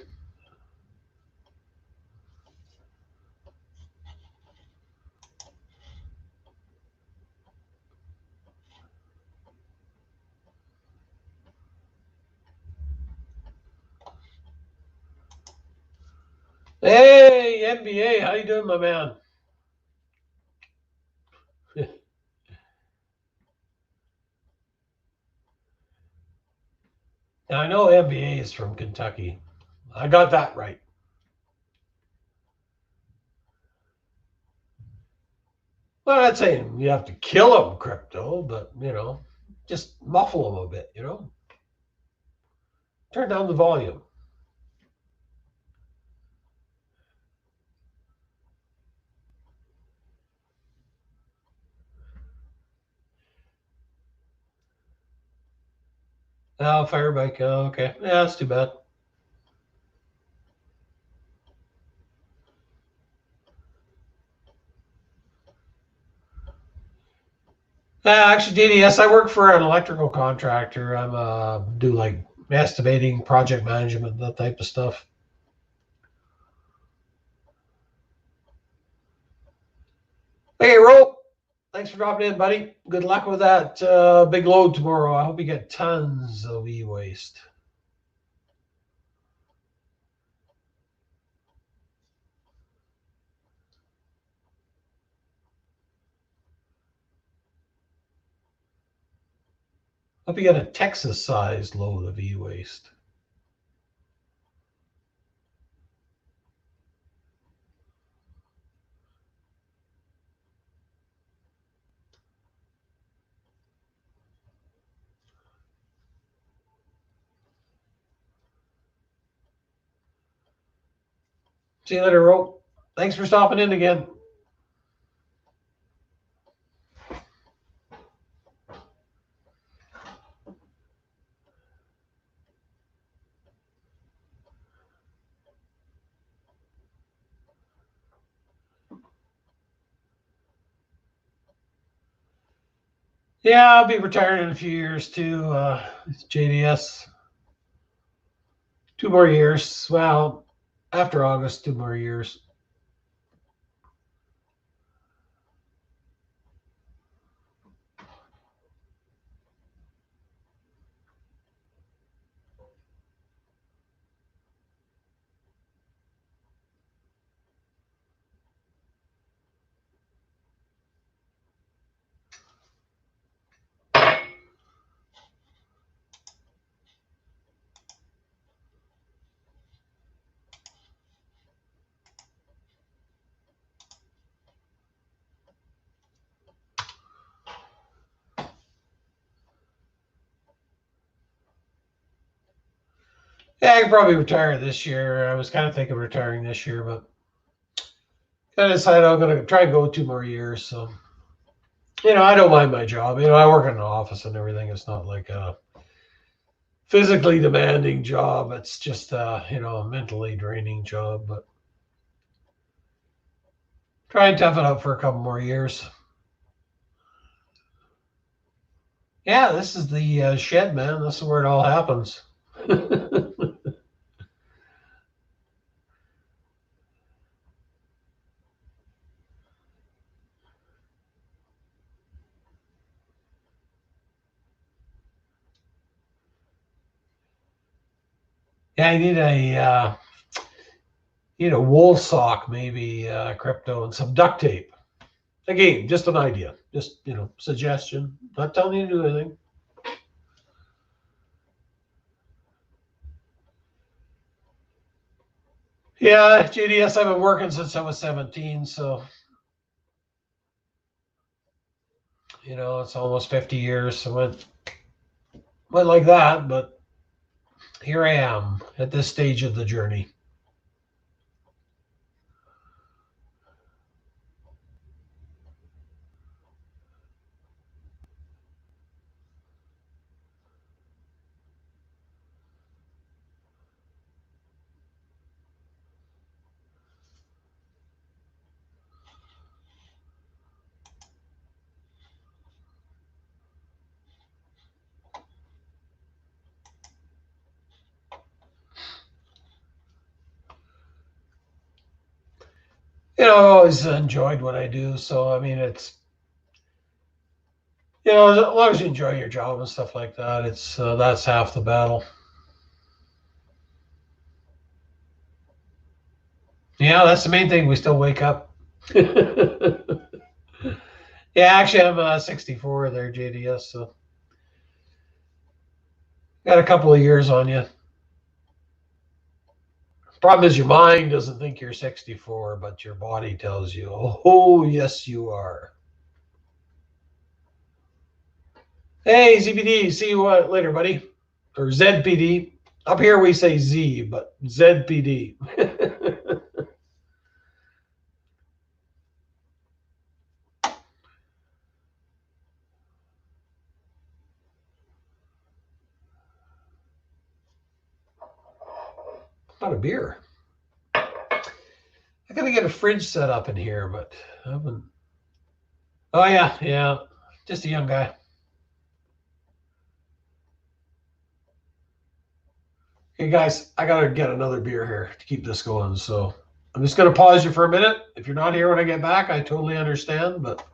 Hey, NBA, how you doing, my man? Now, I know NBA is from Kentucky. I got that right. Well, I'm not saying you have to kill them, Crypto, but, just muffle them a bit. Turn down the volume. Oh, fire bike. Oh, okay. Yeah, that's too bad. Actually, JDS, I work for an electrical contractor. I'm do like estimating, project management, that type of stuff. Hey, Rope. Thanks for dropping in, buddy. Good luck with that big load tomorrow. I hope you get tons of e-waste. Hope you get a Texas-sized load of e-waste. See you later, Rope. Thanks for stopping in again. Yeah, I'll be retiring in a few years too. It's JDS. 2 more years. Well, after August, 2 more years. Yeah, I could probably retire this year. I was kind of thinking of retiring this year, but I decided I'm going to try and go 2 more years. So, I don't mind my job. I work in an office and everything. It's not like a physically demanding job. It's just, a mentally draining job. But try and tough it up for a couple more years. Yeah, this is the shed, man. This is where it all happens. Yeah, I need a wool sock, maybe crypto, and some duct tape. Again, just an idea, just suggestion. Not telling you to do anything. Yeah, JDS, I've been working since I was 17, so it's almost 50 years. So went like that, but here I am at this stage of the journey. I've always enjoyed what I do. So I mean, it's as long as you enjoy your job and stuff like that, it's that's half the battle. Yeah, that's the main thing. We still wake up. Yeah, actually, I'm 64 there, JDS. So got a couple of years on you. Problem is, your mind doesn't think you're 64, but your body tells you, oh, yes, you are. Hey, ZPD, see you later, buddy. Or ZPD. Up here we say Z, but ZPD. Not a beer. I gotta get a fridge set up in here, but I haven't. Oh yeah, yeah. Just a young guy. Hey guys, I gotta get another beer here to keep this going. So I'm just gonna pause you for a minute. If you're not here when I get back, I totally understand, but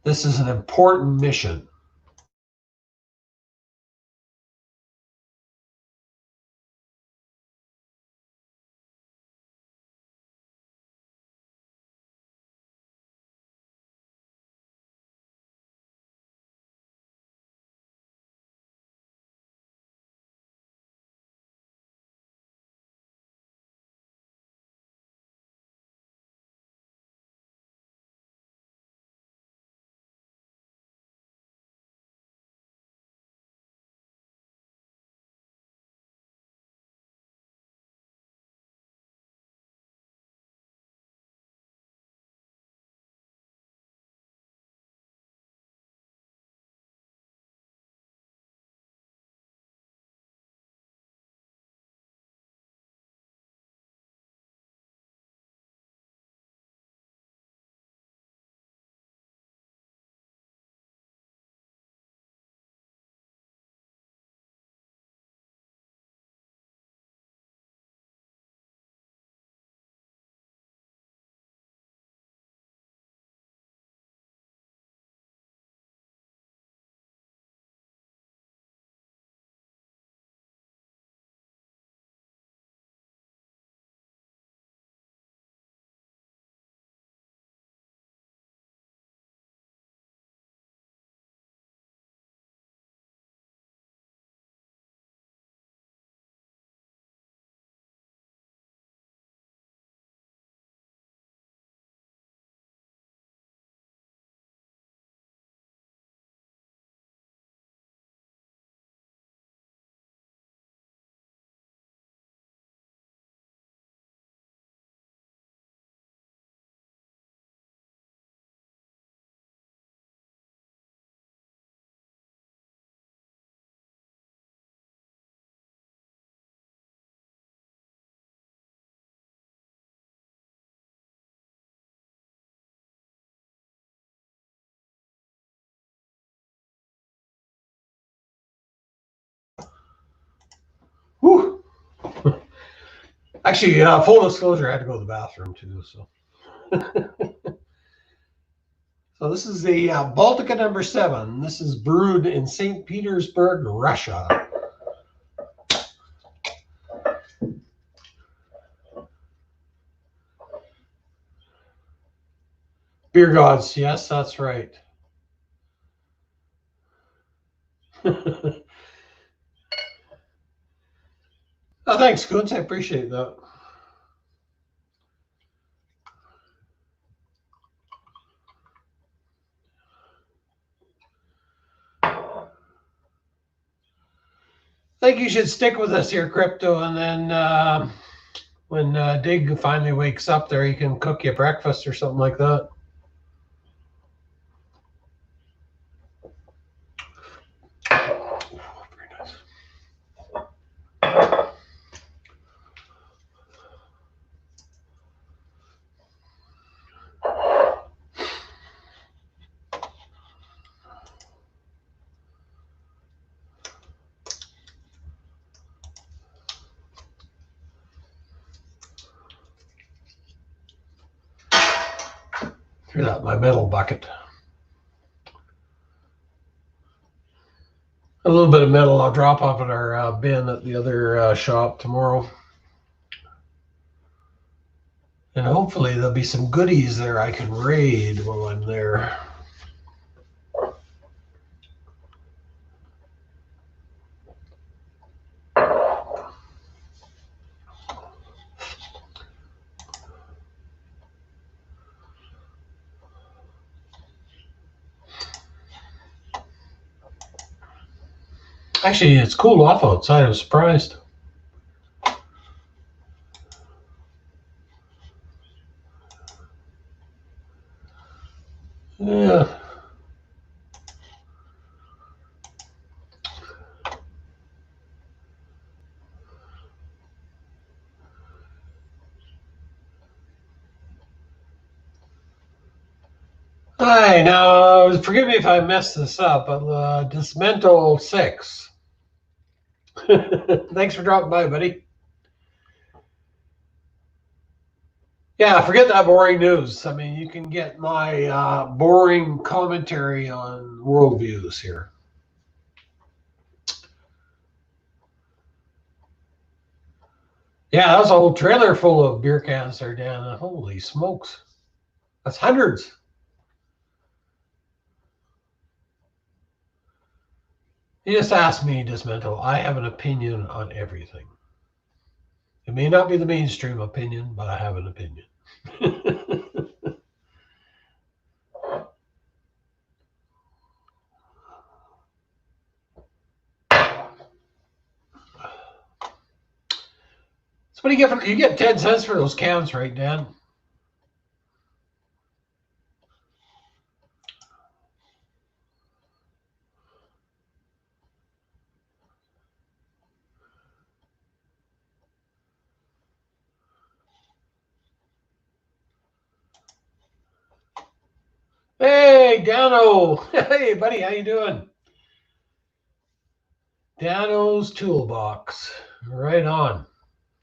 this is an important mission. Whew. Actually, full disclosure, I had to go to the bathroom too. So, so this is the Baltica number 7. This is brewed in St. Petersburg, Russia. Beer gods, yes, that's right. Oh, thanks, Kuntz. I appreciate that. I think you should stick with us here, Crypto, and then when Dig finally wakes up there, he can cook you breakfast or something like that. Very nice. Here's that, my metal bucket. A little bit of metal I'll drop off at our bin at the other shop tomorrow. And hopefully there'll be some goodies there I can raid while I'm there. Actually, it's cooled off outside. I was surprised. Yeah. Hi, now forgive me if I messed this up, but Dismental 6. Thanks for dropping by, buddy. Yeah, forget that boring news. I mean, you can get my boring commentary on worldviews here. Yeah, that was a whole trailer full of beer cans there, Dan. Holy smokes. That's hundreds. You just asked me, Dismental. I have an opinion on everything. It may not be the mainstream opinion, but I have an opinion. So what do you get for, you get 10 cents for those cans, right, Dan? Hey, Dano. Hey, buddy, how you doing? Dano's Toolbox. Right on.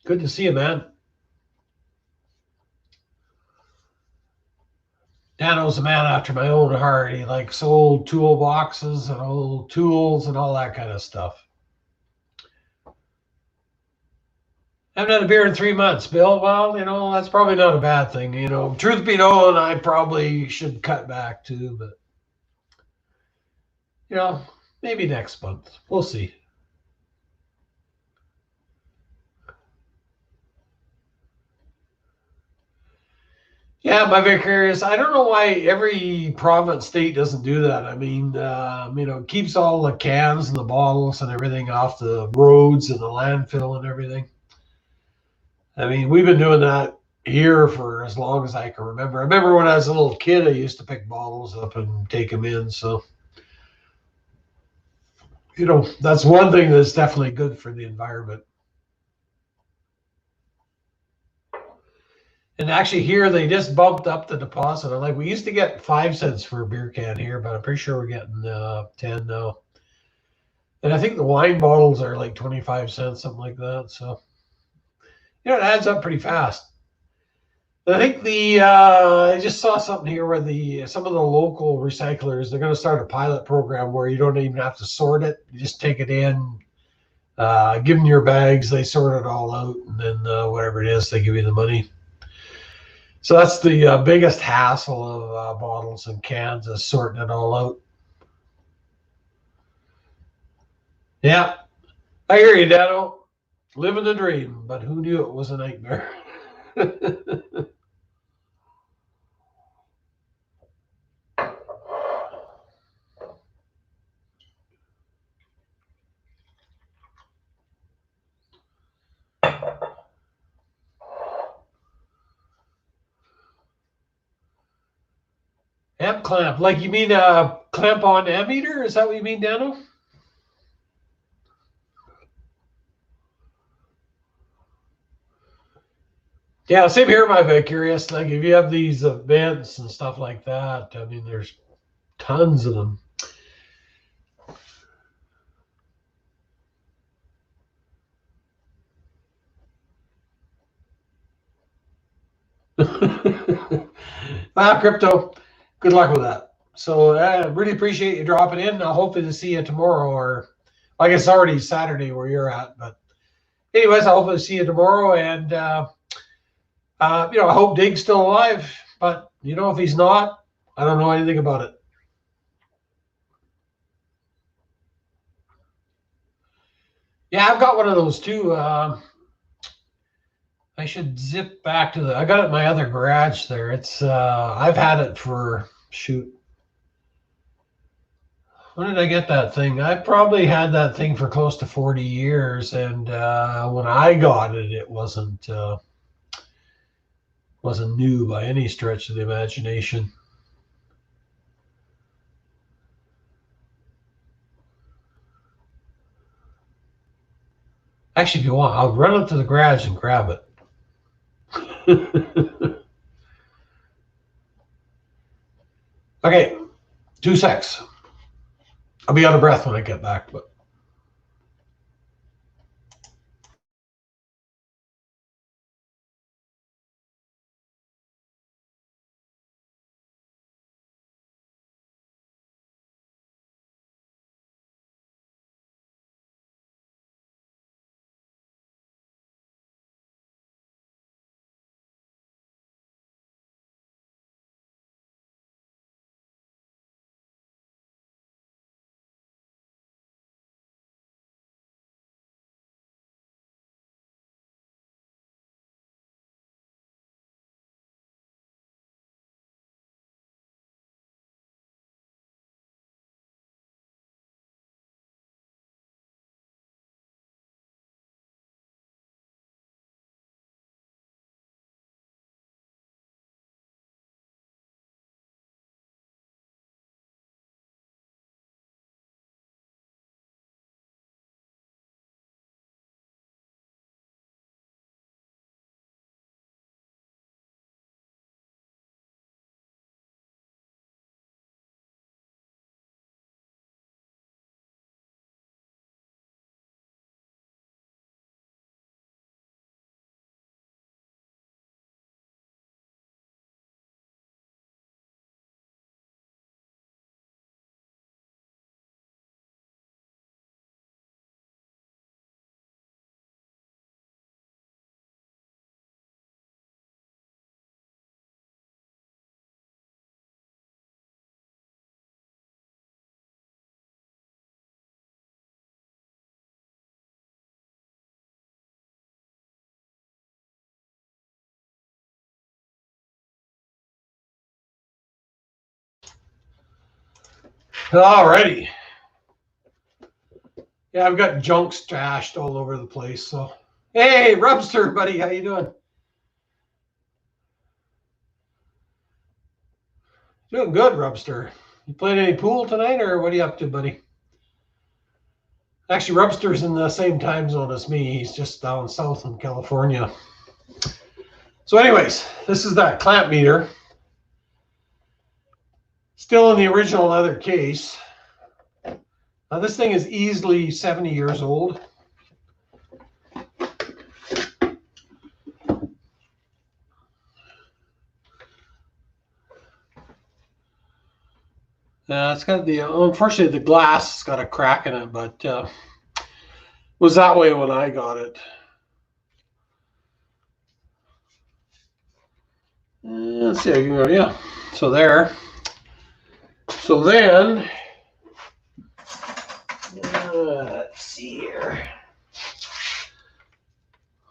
Good to see you, man. Dano's a man after my own heart. He likes old toolboxes and old tools and all that kind of stuff. I haven't had a beer in 3 months, Bill. Well, that's probably not a bad thing. Truth be known, I probably should cut back too, but maybe next month. We'll see. Yeah, my vicarious. I don't know why every province, state doesn't do that. I mean, keeps all the cans and the bottles and everything off the roads and the landfill and everything. I mean, we've been doing that here for as long as I can remember. I remember when I was a little kid, I used to pick bottles up and take them in. So, that's one thing that's definitely good for the environment. And actually here, they just bumped up the deposit. Like we used to get 5 cents for a beer can here, but I'm pretty sure we're getting 10 now. And I think the wine bottles are like 25 cents, something like that. So, it adds up pretty fast. I think I just saw something here where some of the local recyclers, they're going to start a pilot program where you don't even have to sort it. You just take it in, give them your bags, they sort it all out, and then whatever it is, they give you the money. So that's the biggest hassle of bottles and cans is sorting it all out. Yeah, I hear you, Dado. Living the dream, but who knew it was a nightmare? Amp clamp, like you mean a clamp on ammeter? Is that what you mean, Dano? Yeah, same here, my vicarious. Like if you have these events and stuff like that, I mean, there's tons of them. Wow, crypto. Good luck with that. So I really appreciate you dropping in. I'll hopefully to see you tomorrow, or I guess it's already Saturday where you're at. But anyways, I hope to see you tomorrow. And I hope Dig's still alive. But if he's not, I don't know anything about it. Yeah, I've got one of those too. I should zip back to I got it in my other garage there. It's I've had it for shoot. When did I get that thing? I probably had that thing for close to 40 years, and when I got it, it wasn't new by any stretch of the imagination. Actually, if you want, I'll run up to the garage and grab it. Okay, 2 secs. I'll be out of breath when I get back, but. Alrighty. Yeah, I've got junk stashed all over the place. So, hey, Rubster, buddy, how you doing? Doing good, Rubster. You playing any pool tonight, or what are you up to, buddy? Actually, Rubster's in the same time zone as me. He's just down south in California. So, anyways, this is that clamp meter. Still in the original leather case. Now, this thing is easily 70 years old. It's got unfortunately, the glass has got a crack in it, but was that way when I got it. Let's see, I can go, yeah. So there. So then, let's see here.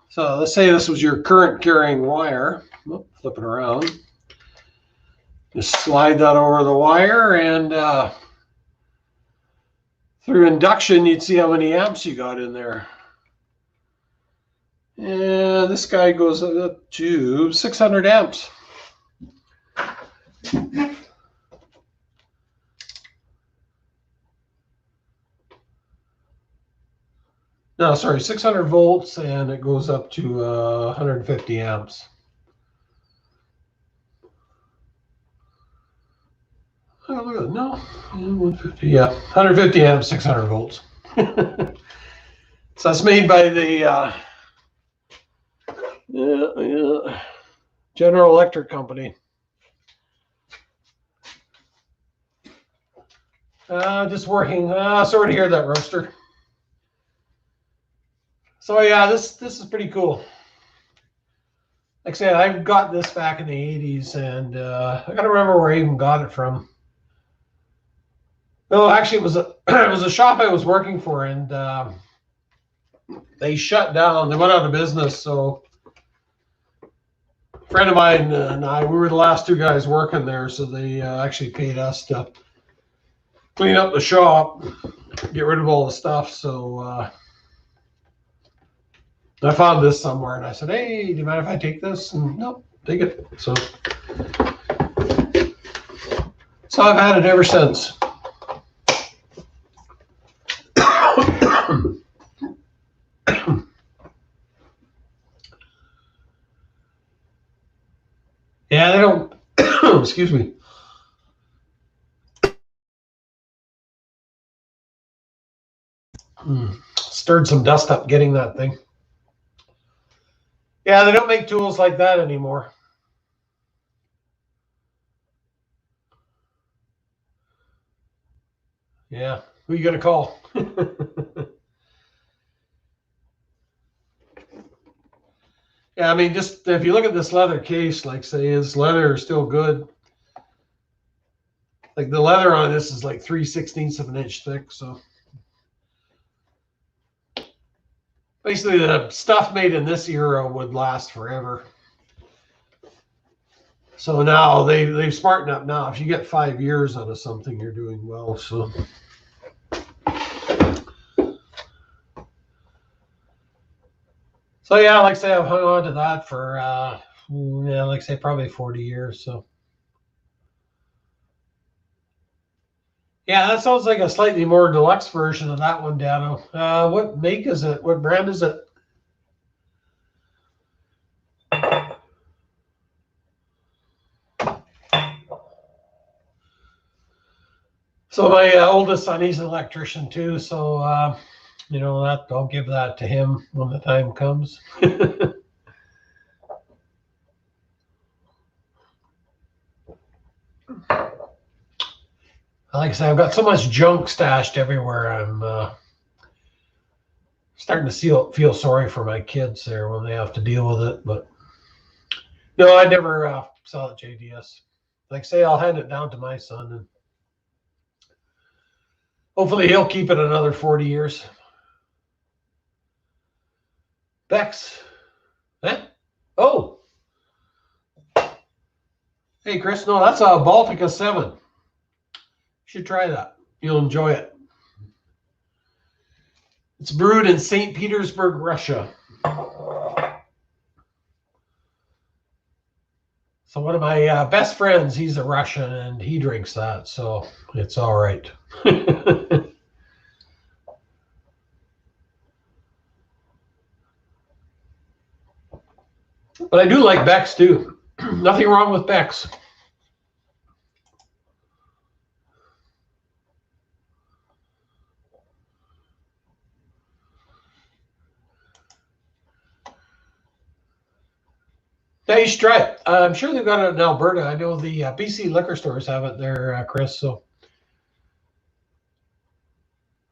So let's say this was your current carrying wire. Oh, flip it around. Just slide that over the wire, and through induction, you'd see how many amps you got in there. And this guy goes up to 600 amps. No, sorry, 600 volts, and it goes up to 150 amps. Oh, look at that. No, 150. Yeah, 150 amps, 600 volts. So that's made by the General Electric Company. Just working. Sorry to hear that, Roaster. So yeah, this is pretty cool. Like I said, I got this back in the 80s, and I gotta remember where I even got it from. No, actually, it was a shop I was working for, and they shut down. They went out of business. So a friend of mine and I, we were the last 2 guys working there, so they actually paid us to clean up the shop, get rid of all the stuff. So I found this somewhere, and I said, "Hey, do you mind if I take this?" And nope, take it. So I've had it ever since. Yeah, they don't. Excuse me. Stirred some dust up getting that thing. Yeah, they don't make tools like that anymore. Yeah, who you gonna call? Yeah, I mean, just if you look at this leather case, like say his leather is still good. Like the leather on this is like 3/16 of an inch thick, so basically the stuff made in this era would last forever. So now they've smartened up now. If you get 5 years out of something, you're doing well. So yeah, like I say, I've hung on to that for yeah, like I say, probably 40 years. So yeah, that sounds like a slightly more deluxe version of that one, Dano. What make is it? What brand is it? So my oldest son, he's an electrician too. So you know that I'll give that to him when the time comes. Like I say, I've got so much junk stashed everywhere. I'm starting to feel sorry for my kids there when they have to deal with it. But no, I never saw it JDS. Like I say, I'll hand it down to my son, and hopefully he'll keep it another 40 years. Bex. Eh? Oh. Hey, Chris. No, that's a Baltica 7. You should try that. You'll enjoy it. It's brewed in St. Petersburg, Russia. So one of my best friends, he's a Russian, and he drinks that, so it's all right. But I do like Beck's too. Nothing wrong with Beck's. Yeah, you should try it. I'm sure they've got it in Alberta. I know the BC liquor stores have it there, Chris. So,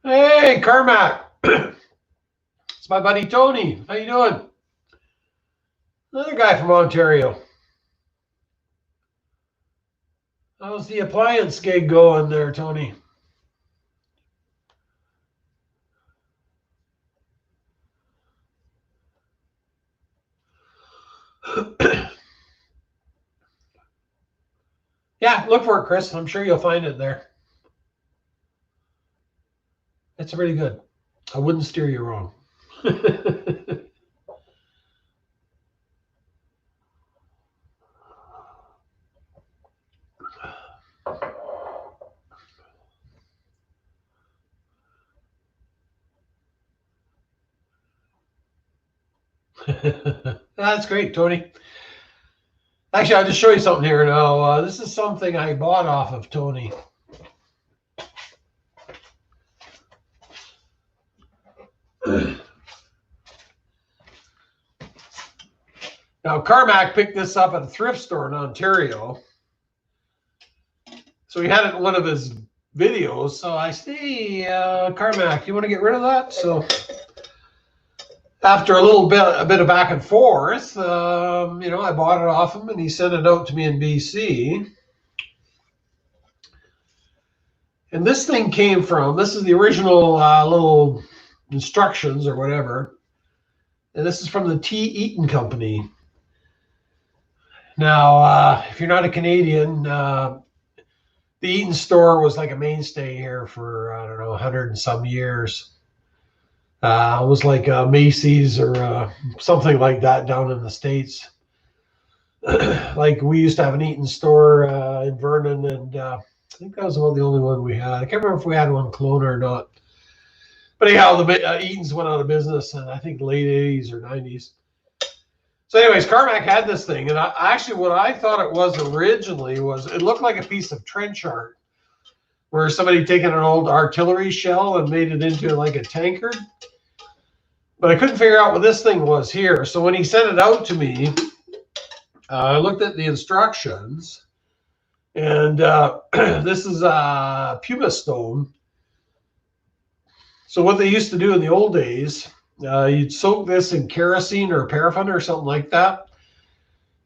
hey, Carmack, it's my buddy Tony. How you doing? Another guy from Ontario. How's the appliance gig going there, Tony? Yeah, look for it, Chris. I'm sure you'll find it there. It's really good. I wouldn't steer you wrong. That's great, Tony. Actually, I'll just show you something here now. This is something I bought off of Tony. Now, Carmack picked this up at a thrift store in Ontario. So he had it in one of his videos. So I said, hey, Carmack, you want to get rid of that? So after a bit of back and forth, you know, I bought it off him, and he sent it out to me in BC. And this thing came from, this is the original little instructions or whatever. And this is from the T. Eaton Company. Now, if you're not a Canadian, the Eaton store was like a mainstay here for, I don't know, 100 and some years. It was like Macy's or something like that down in the States. Like we used to have an Eaton store in Vernon, and I think that was about the only one we had. I can't remember if we had one in Kelowna or not. But anyhow, the Eaton's went out of business in I think late 80s or 90s. So anyways, Carmack had this thing, and actually what I thought it was originally was it looked like a piece of trench art. where somebody taken an old artillery shell and made it into like a tankard. But I couldn't figure out what this thing was here. So when he sent it out to me, I looked at the instructions, and this is pumice stone. So what they used to do in the old days, you'd soak this in kerosene or paraffin or something like that,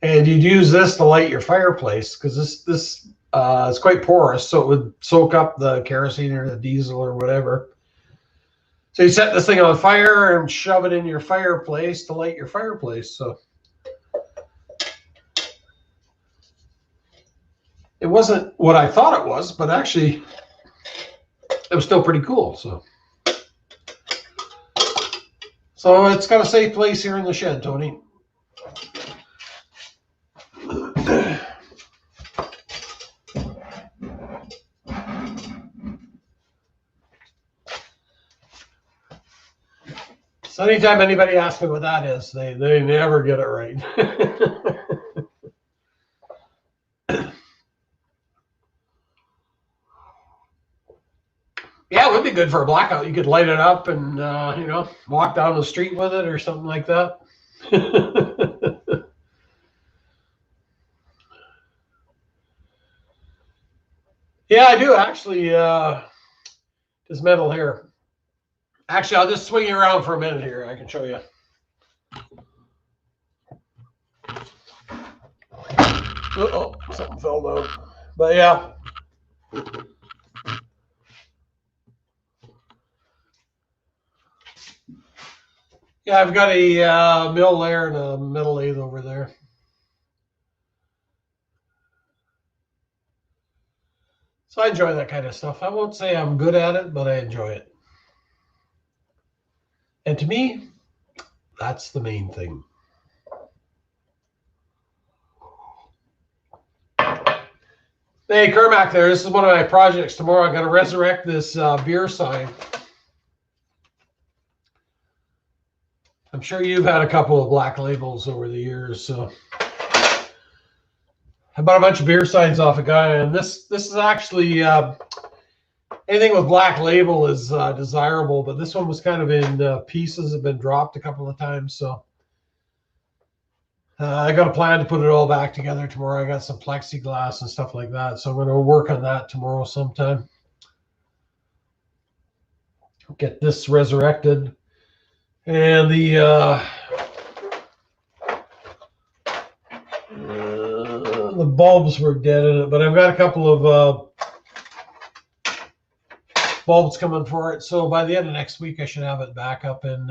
and you'd use this to light your fireplace because this is quite porous, so it would soak up the kerosene or the diesel or whatever. So you set this thing on fire and shove it in your fireplace to light your fireplace. So it wasn't what I thought it was, but actually it was still pretty cool. So it's got a safe place here in the shed, Tony. So anytime anybody asks me what that is, they never get it right. Yeah, it would be good for a blackout. You could light it up and walk down the street with it or something like that. Yeah, I do actually. This metal here. Actually, I'll just swing you around for a minute here. I can show you. Uh-oh, something fell down. But yeah. Yeah, I've got a mill there and a metal lathe over there. So I enjoy that kind of stuff. I won't say I'm good at it, but I enjoy it. And to me, that's the main thing. Hey, Kermac there. This is one of my projects tomorrow. I got to resurrect this beer sign. I'm sure you've had a couple of Black Labels over the years. So I bought a bunch of beer signs off a guy, and this is actually anything with Black Label is desirable, but this one was kind of in pieces. Have been dropped a couple of times, so I got a plan to put it all back together tomorrow. I got some plexiglass and stuff like that, so I'm going to work on that tomorrow sometime. Get this resurrected, and the bulbs were dead in it, but I've got a couple of bulbs coming for it. So by the end of next week, I should have it back up and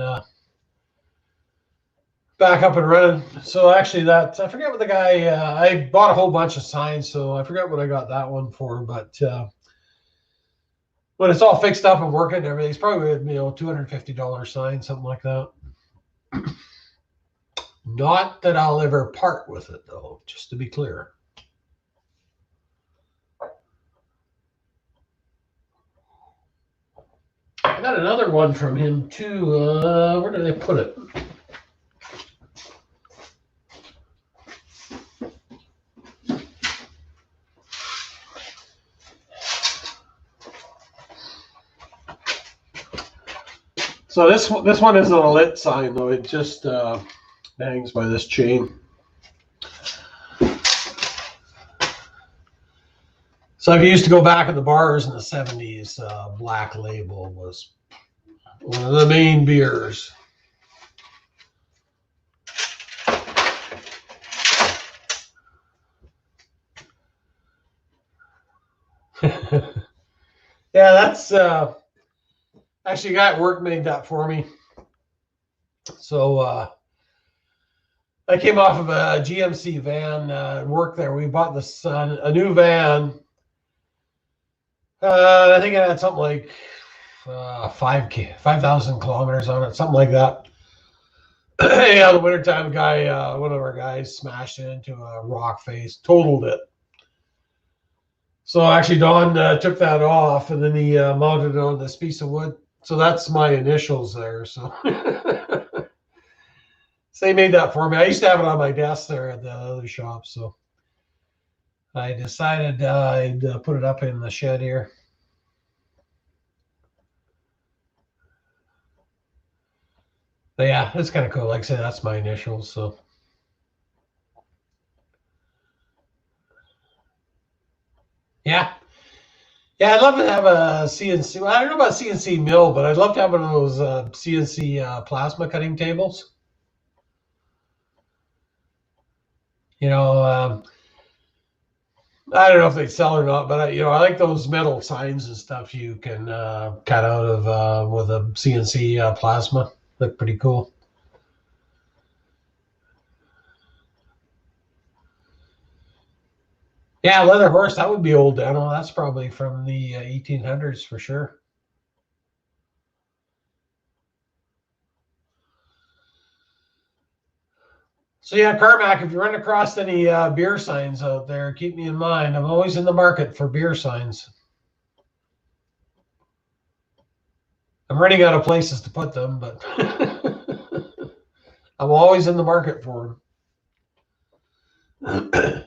running. So actually, I forget what the guy. I bought a whole bunch of signs, so I forgot what I got that one for. But when it's all fixed up and working and everything, it's probably $250 sign, something like that. Not that I'll ever part with it, though, just to be clear. I got another one from him, too. Where did I put it? So this one isn't a lit sign, though. It just hangs by this chain. So if you used to go back at the bars in the 70s, Black Label was one of the main beers. Yeah, that's actually a guy at work made that for me. So I came off of a GMC van, worked there. We bought this a new van. I think it had something like 5,000 kilometers on it, something like that. Yeah, the wintertime guy, one of our guys smashed it into a rock face, totaled it. So actually Don took that off, and then he mounted it on this piece of wood. So that's my initials there. So, so they made that for me. I used to have it on my desk there at the other shop. So I decided I'd put it up in the shed here. But yeah, it's kind of cool. Like I said, that's my initials. So yeah. Yeah, I'd love to have a CNC. Well, I don't know about CNC mill, but I'd love to have one of those CNC plasma cutting tables. You know, I don't know if they sell or not, but I like those metal signs and stuff you can cut out of with a CNC plasma. Look pretty cool. Yeah, leather horse, that would be old Dano. That's probably from the 1800s for sure. So yeah, Carmack, if you run across any beer signs out there, keep me in mind. I'm always in the market for beer signs. I'm running out of places to put them, but I'm always in the market for them.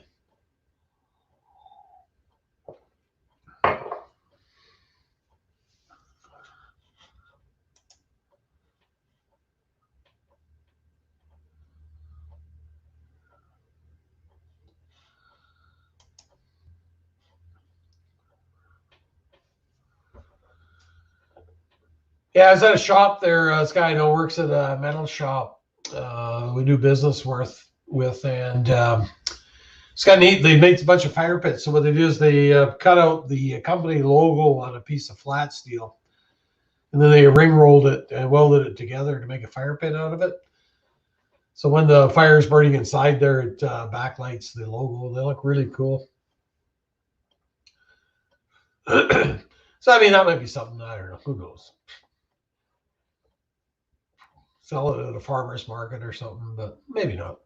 Yeah, I was at a shop there. This guy I know works at a metal shop. We do business with, and it's kind of neat. They make a bunch of fire pits. So what they do is they cut out the company logo on a piece of flat steel, and then they ring rolled it and welded it together to make a fire pit out of it. So when the fire is burning inside there, it backlights the logo. They look really cool. So I mean, that might be something. I don't know. Who knows? Sell it at a farmer's market or something, but maybe not.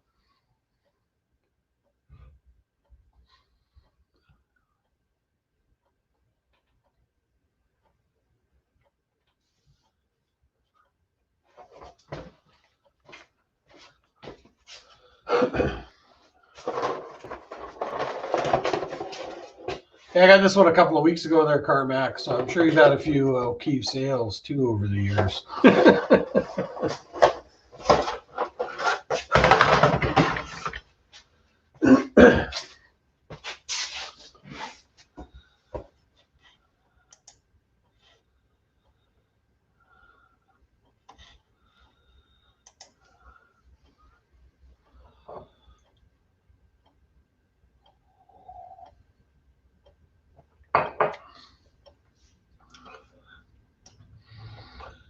Yeah, I got this one a couple of weeks ago there, Carmack. So I'm sure you've had a few O'Keefe sales too over the years.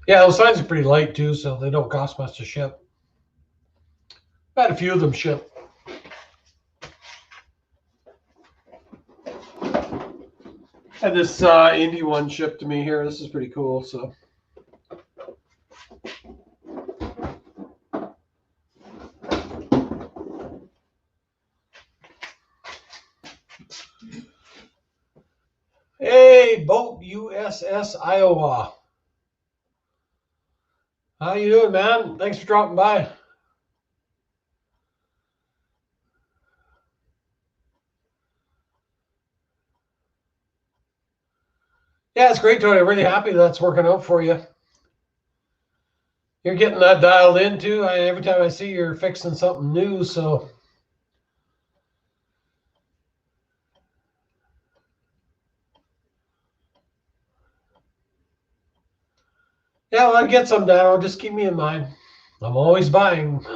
Yeah, those signs are pretty light too, so they don't cost much to ship. I had a few of them ship. Had this indie one shipped to me here. This is pretty cool. So. Hey, Boat USS Iowa. How you doing, man? Thanks for dropping by. Yeah, it's great, Tony. I'm really happy that's working out for you. You're getting that dialed in too. Every time I see you're fixing something new, so. Yeah, well, I get some down. Just keep me in mind. I'm always buying. So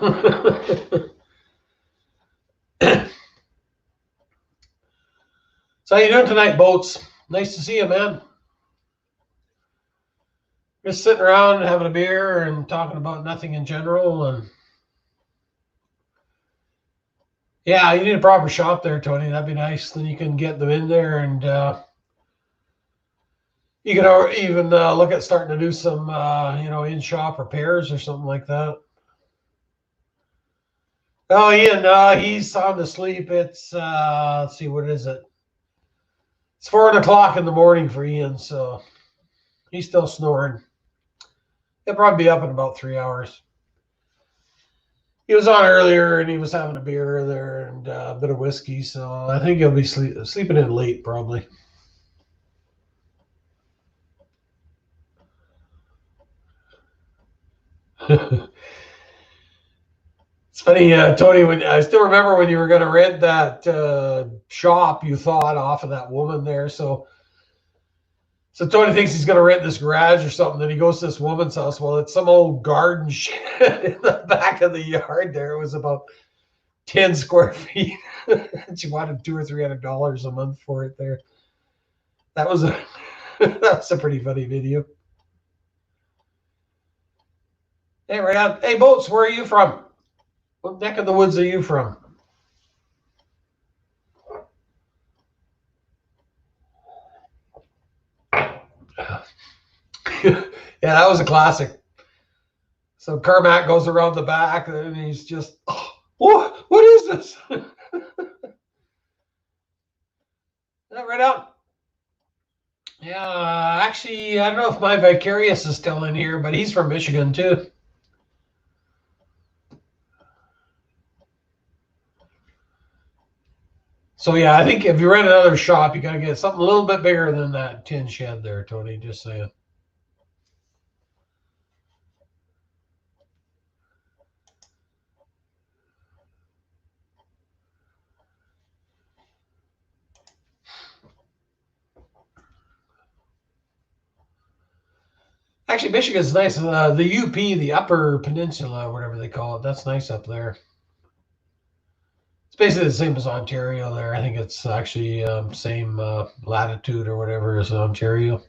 how you doing tonight, Boats? Nice to see you, man. Just sitting around and having a beer and talking about nothing in general. And yeah, you need a proper shop there, Tony. That'd be nice. Then you can get them in there, and you can even look at starting to do some, in-shop repairs or something like that. Oh, Ian, he's sound asleep. It's let's see, what is it? It's 4 o'clock in the morning for Ian, so he's still snoring. He'll probably be up in about 3 hours. He was on earlier and he was having a beer there and a bit of whiskey, so I think he'll be sleeping in late probably. Funny, Tony, when I still remember when you were going to rent that shop, you thought off of that woman there. So Tony thinks he's going to rent this garage or something. Then he goes to this woman's house. Well, it's some old garden shed in the back of the yard there. It was about 10 square feet. She wanted $200 or $300 a month for it there. That was a that's a pretty funny video. Hey, right on. Hey, Boats, where are you from? What neck of the woods are you from? Yeah, that was a classic. So Carmack goes around the back and he's just, oh, what is this? That right up. Yeah, actually, I don't know if my Vicarious is still in here, but he's from Michigan too. So yeah, I think if you rent another shop, you got to get something a little bit bigger than that tin shed there, Tony. Just saying. Actually, Michigan's nice. The UP, the Upper Peninsula, whatever they call it, that's nice up there. It's basically the same as Ontario there. I think it's actually same latitude or whatever as Ontario.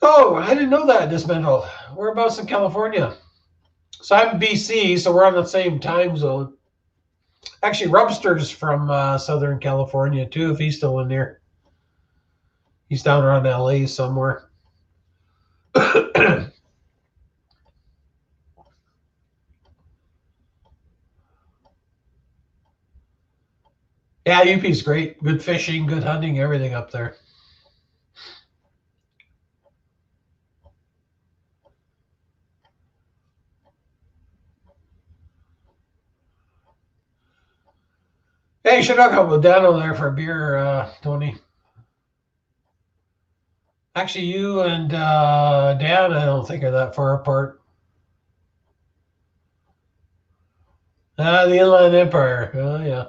Oh, I didn't know that, Dismantle. Whereabouts in California? So I'm BC, so we're on the same time zone. Actually, Rubster's from Southern California too, if he's still in there. He's down around LA somewhere. Yeah, UP's great. Good fishing, good hunting, everything up there. Hey, you should hook up with Dano there for a beer, Tony. Actually, you and Dan, I don't think are that far apart. The Inland Empire. Oh, yeah.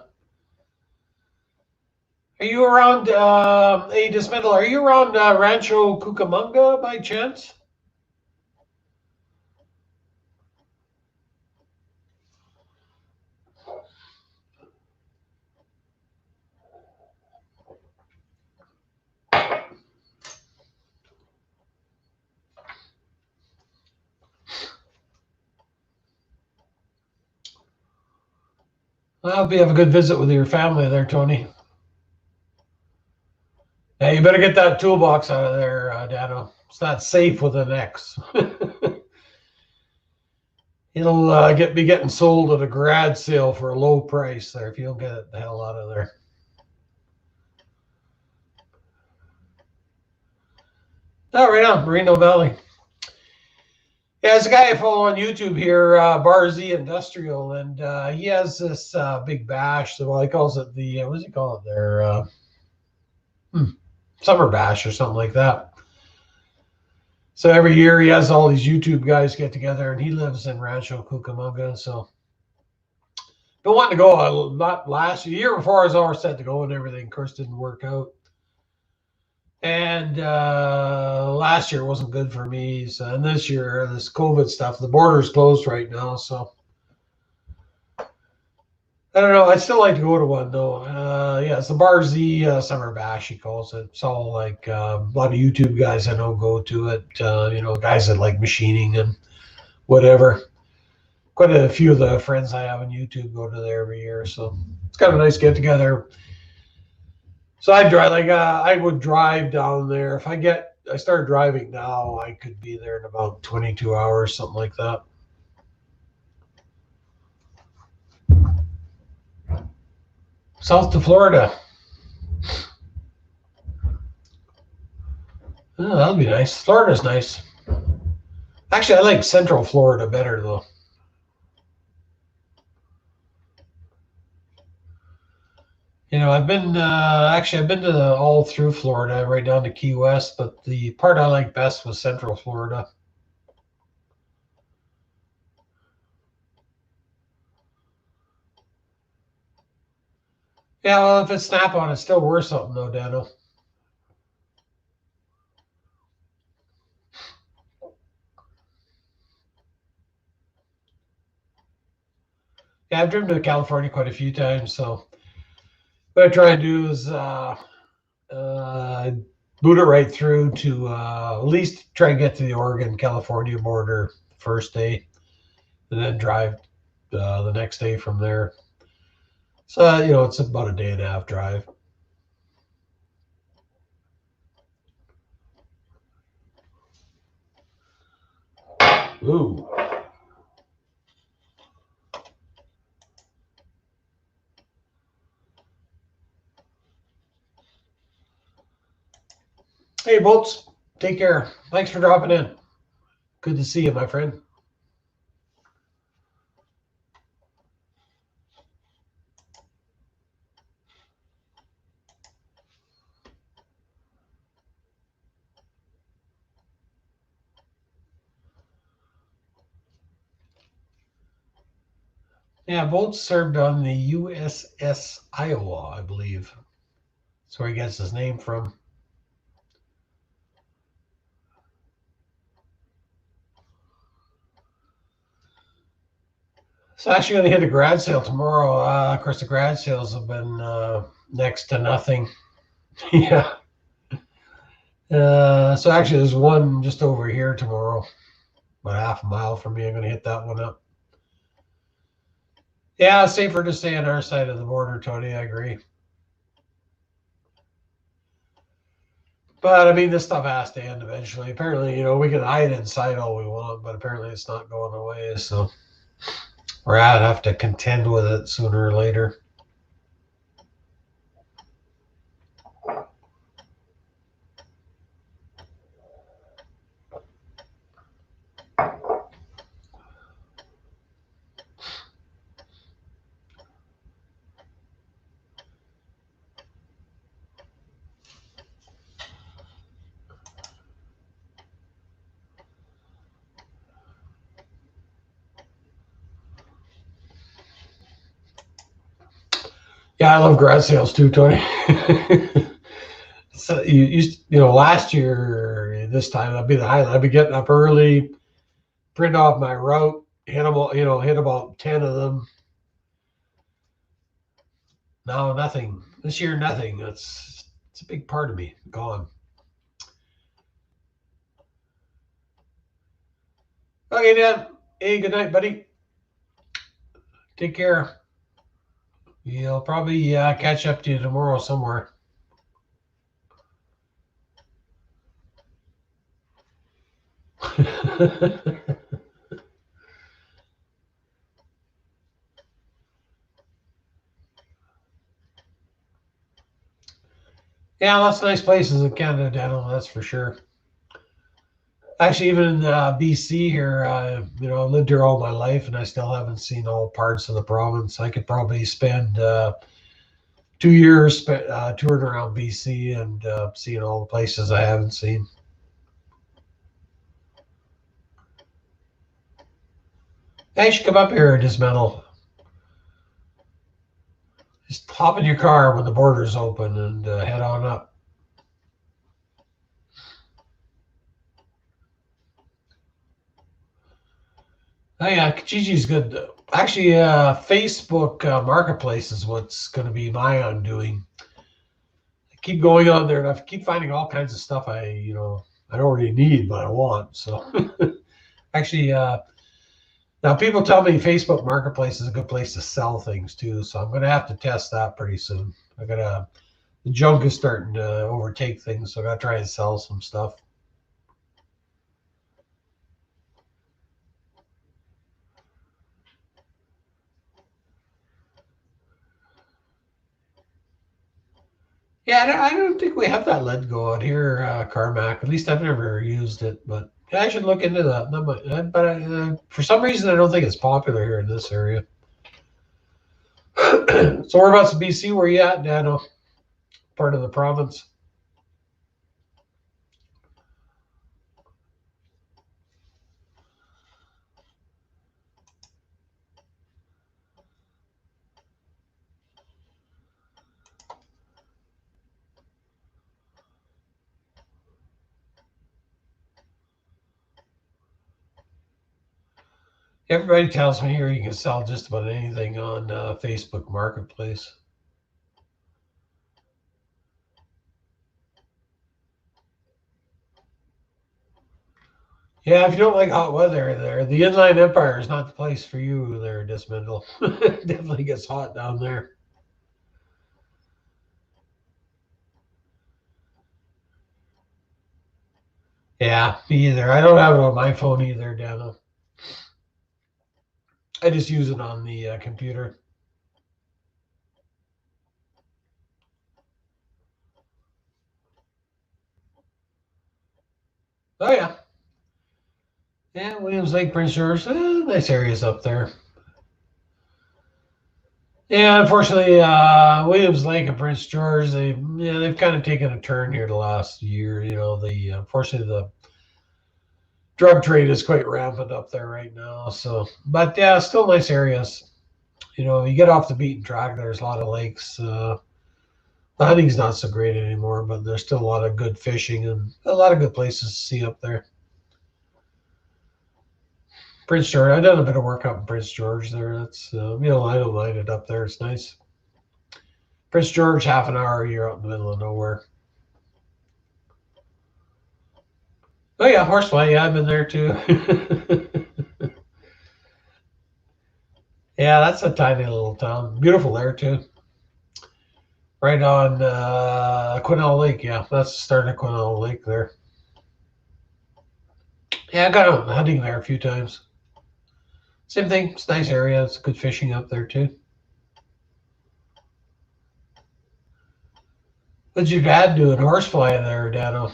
Are you around, hey, Dismantle, are you around Rancho Cucamonga by chance? I hope you have a good visit with your family there, Tony. Yeah, you better get that toolbox out of there, Dano. It's not safe with an X. It'll be getting sold at a garage sale for a low price there if you don't get it the hell out of there. Oh, right on, Merino Valley. Yeah, there's a guy I follow on YouTube here, Bar Z Industrial, and he has this big bash. Well, he calls it the, what does he call it there? Summer bash or something like that. So every year he has all these YouTube guys get together, and he lives in Rancho Cucamonga. So been wanting to go. Not last year before I was all set to go and everything. Of course, didn't work out. And last year wasn't good for me. So, and this year, this COVID stuff, the border's closed right now. So I don't know. I'd still like to go to one though. Yeah, it's the Bar Z Summer Bash, he calls it. It's all like a lot of YouTube guys I know go to it. Guys that like machining and whatever. Quite a few of the friends I have on YouTube go to there every year. So it's kind of a nice get together. So I would drive down there. If I start driving now, I could be there in about 22 hours, something like that. South to Florida. Oh, that'll be nice. Florida's nice. Actually, I like Central Florida better though. I've been to all through Florida, right down to Key West, but the part I liked best was Central Florida. Yeah, well, if it's Snap-on, it's still worth something, though, Dano. Yeah, I've driven to California quite a few times, so what I try to do is uh, boot it right through to at least try and get to the Oregon-California border first day, and then drive the next day from there. So, it's about a day and a half drive. Ooh. Hey, Bolts. Take care. Thanks for dropping in. Good to see you, my friend. Yeah, Bolts served on the USS Iowa, I believe. That's where he gets his name from. So actually going to hit a grad sale tomorrow. Of course, the grad sales have been next to nothing. Yeah. So actually, there's one just over here tomorrow, about half a mile from me. I'm going to hit that one up. Yeah, safer to stay on our side of the border, Tony. I agree. But I mean, this stuff has to end eventually. Apparently, we can hide inside all we want, but apparently it's not going away. So we're going to have to contend with it sooner or later. Yeah, I love grad sales too, Tony. So last year this time that'd be the highlight. I'd be getting up early, print off my route, hit them all, hit about 10 of them. No, nothing. This year, nothing. It's a big part of me gone. Okay, Dan. Hey, good night, buddy. Take care. You'll probably catch up to you tomorrow somewhere. Yeah, lots of nice places in Canada, Daniel. That's for sure. Actually, even in BC here, I lived here all my life, and I still haven't seen all parts of the province. I could probably spend 2 years touring around BC and seeing all the places I haven't seen. Hey, you should come up here and dismantle. Just hop in your car when the border's open and head on up. Oh yeah, Kichiji's good. Actually, Facebook Marketplace is what's going to be my undoing. I keep going on there, and I keep finding all kinds of stuff I don't really need, but I want. So actually, now people tell me Facebook Marketplace is a good place to sell things too. So I'm going to have to test that pretty soon. The junk is starting to overtake things, so I got to try and sell some stuff. Yeah, I don't think we have that lead go out here, Carmack. At least I've never used it, but yeah, I should look into that. But for some reason, I don't think it's popular here in this area. So whereabouts in BC were you at, Dano? Part of the province? Everybody tells me here you can sell just about anything on Facebook Marketplace. Yeah, if you don't like hot weather there, the Inland Empire is not the place for you there, Dismindle. It definitely gets hot down there. Yeah, me either. I don't have it on my phone either, Dano. I just use it on the computer. Oh, yeah. Yeah, Williams Lake, Prince George, nice areas up there. Yeah, unfortunately, Williams Lake and Prince George, they've kind of taken a turn here the last year. Unfortunately the drug trade is quite rampant up there right now. So, but yeah, still nice areas. You get off the beaten track. There's a lot of lakes. The hunting's not so great anymore, but there's still a lot of good fishing and a lot of good places to see up there. Prince George, I've done a bit of work up in Prince George there. That's I don't mind it up there. It's nice. Prince George, half an hour, you're out in the middle of nowhere. Oh yeah, Horsefly. Yeah, I've been there too. Yeah, that's a tiny little town. Beautiful there too. Right on Quesnel Lake. Yeah, that's the start of Quesnel Lake there. Yeah, I got out hunting there a few times. Same thing. It's a nice area. It's good fishing up there too. What's your dad doing? Horsefly there, Dano?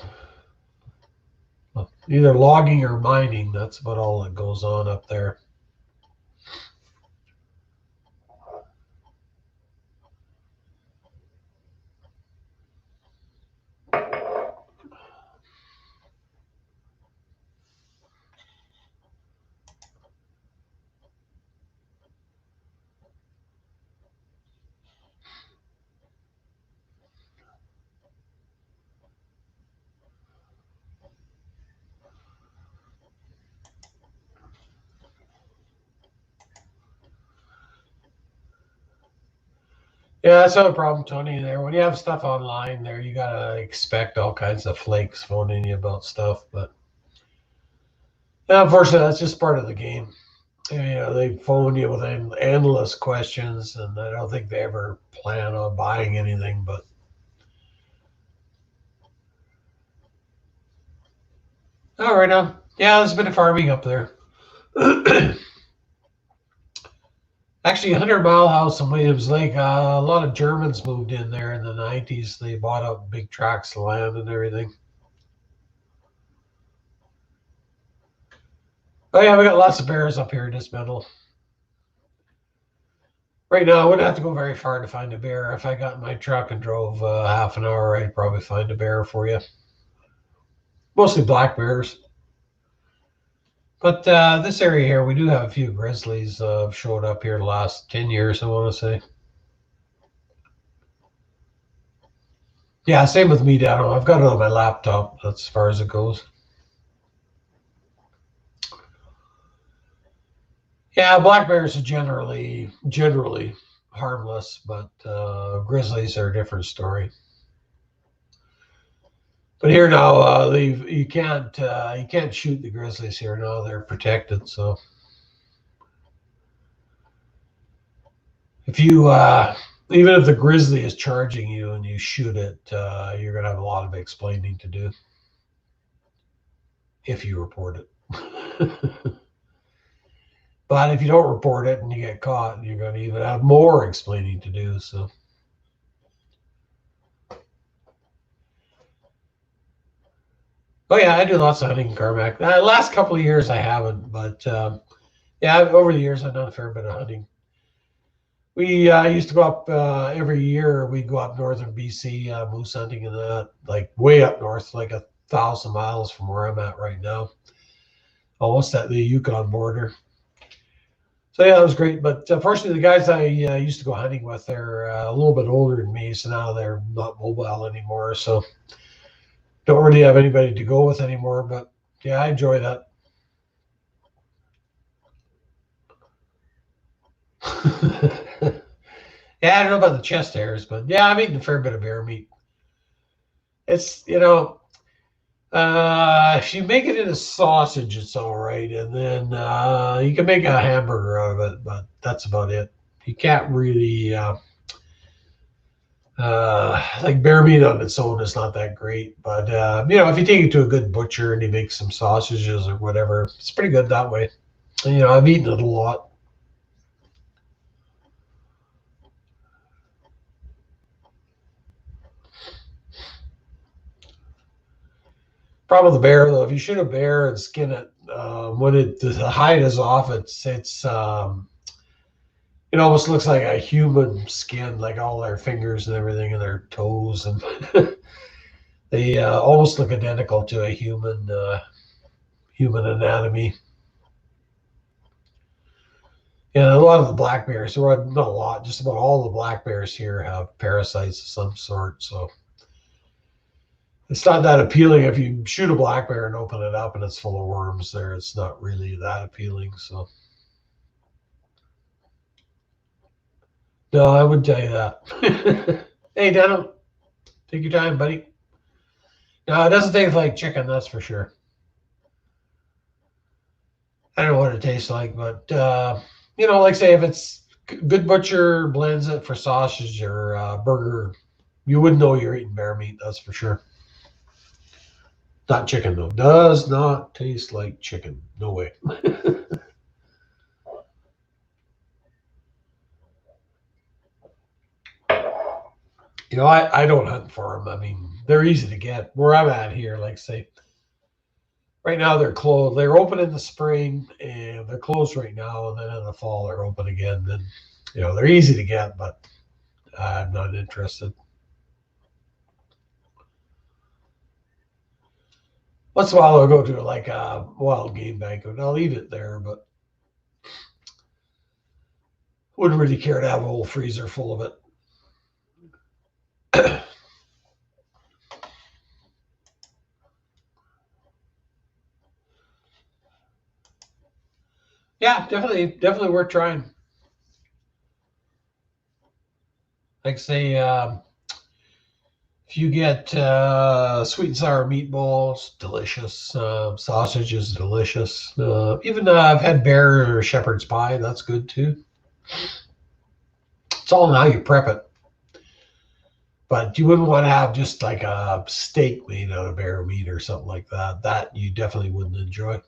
Either logging or mining. That's about all that goes on up there. Yeah, that's not a problem, Tony. There, when you have stuff online, there you gotta expect all kinds of flakes phoning you about stuff. But yeah, unfortunately, that's just part of the game. They phone you with endless questions, and I don't think they ever plan on buying anything. But all right, now, yeah, there's a bit of farming up there. Actually, 100 Mile House in Williams Lake, a lot of Germans moved in there in the 90s. They bought up big tracts of land and everything. Oh, yeah, we got lots of bears up here in this middle. Right now, I wouldn't have to go very far to find a bear. If I got in my truck and drove half an hour, I'd probably find a bear for you. Mostly black bears. But this area here, we do have a few grizzlies showed up here the last 10 years, I want to say. Yeah, same with me, Dano. I've got it on my laptop. That's as far as it goes. Yeah, black bears are generally harmless, but grizzlies are a different story. But here now, you can't shoot the grizzlies here now. They're protected, so if you even if the grizzly is charging you and you shoot it, you're gonna have a lot of explaining to do if you report it. But if you don't report it and you get caught, you're going to even have more explaining to do. So, oh yeah, I do lots of hunting in Carmack. Last couple of years I haven't, but yeah, over the years I've done a fair bit of hunting. We used to go up every year. We go up northern BC moose hunting, and like way up north, like 1,000 miles from where I'm at right now, almost at the Yukon border. So yeah, that was great. But unfortunately, the guys I used to go hunting with, they're a little bit older than me, so now they're not mobile anymore. So don't really have anybody to go with anymore. But yeah, I enjoy that. Yeah, I don't know about the chest hairs, but yeah, I'm eating a fair bit of bear meat. It's, if you make it into sausage, it's all right, and then you can make a hamburger out of it, but that's about it. You can't really like bear meat on its own is not that great, but if you take it to a good butcher and he makes some sausages or whatever, it's pretty good that way. And, I've eaten it a lot. Problem with the bear, though, if you shoot a bear and skin it, when the hide is off, it almost looks like a human skin, like all their fingers and everything, and their toes, and they almost look identical to a human anatomy. Yeah, a lot of the black bears, or not a lot, just about all the black bears here have parasites of some sort. So it's not that appealing. If you shoot a black bear and open it up and it's full of worms there, it's not really that appealing. So no, I wouldn't tell you that. Hey, Dano, take your time, buddy. No, it doesn't taste like chicken, that's for sure. I don't know what it tastes like, but like say if it's good butcher blends it for sausage or burger, you wouldn't know you're eating bear meat. That's for sure. Not chicken though. Does not taste like chicken. No way. I don't hunt for them. I mean, they're easy to get. Where I'm at here, like say, right now they're closed. They're open in the spring and they're closed right now, and then in the fall they're open again. Then, they're easy to get, but I'm not interested. Once in a while I'll go to like a wild game banquet. I'll eat it there, but wouldn't really care to have a whole freezer full of it. Yeah, definitely worth trying. Like say, if you get sweet and sour meatballs, delicious. Sausage is delicious. Even I've had bear or shepherd's pie. That's good too. It's all in how you prep it. But you wouldn't want to have just like a steak made out of bear meat or something like that. That you definitely wouldn't enjoy.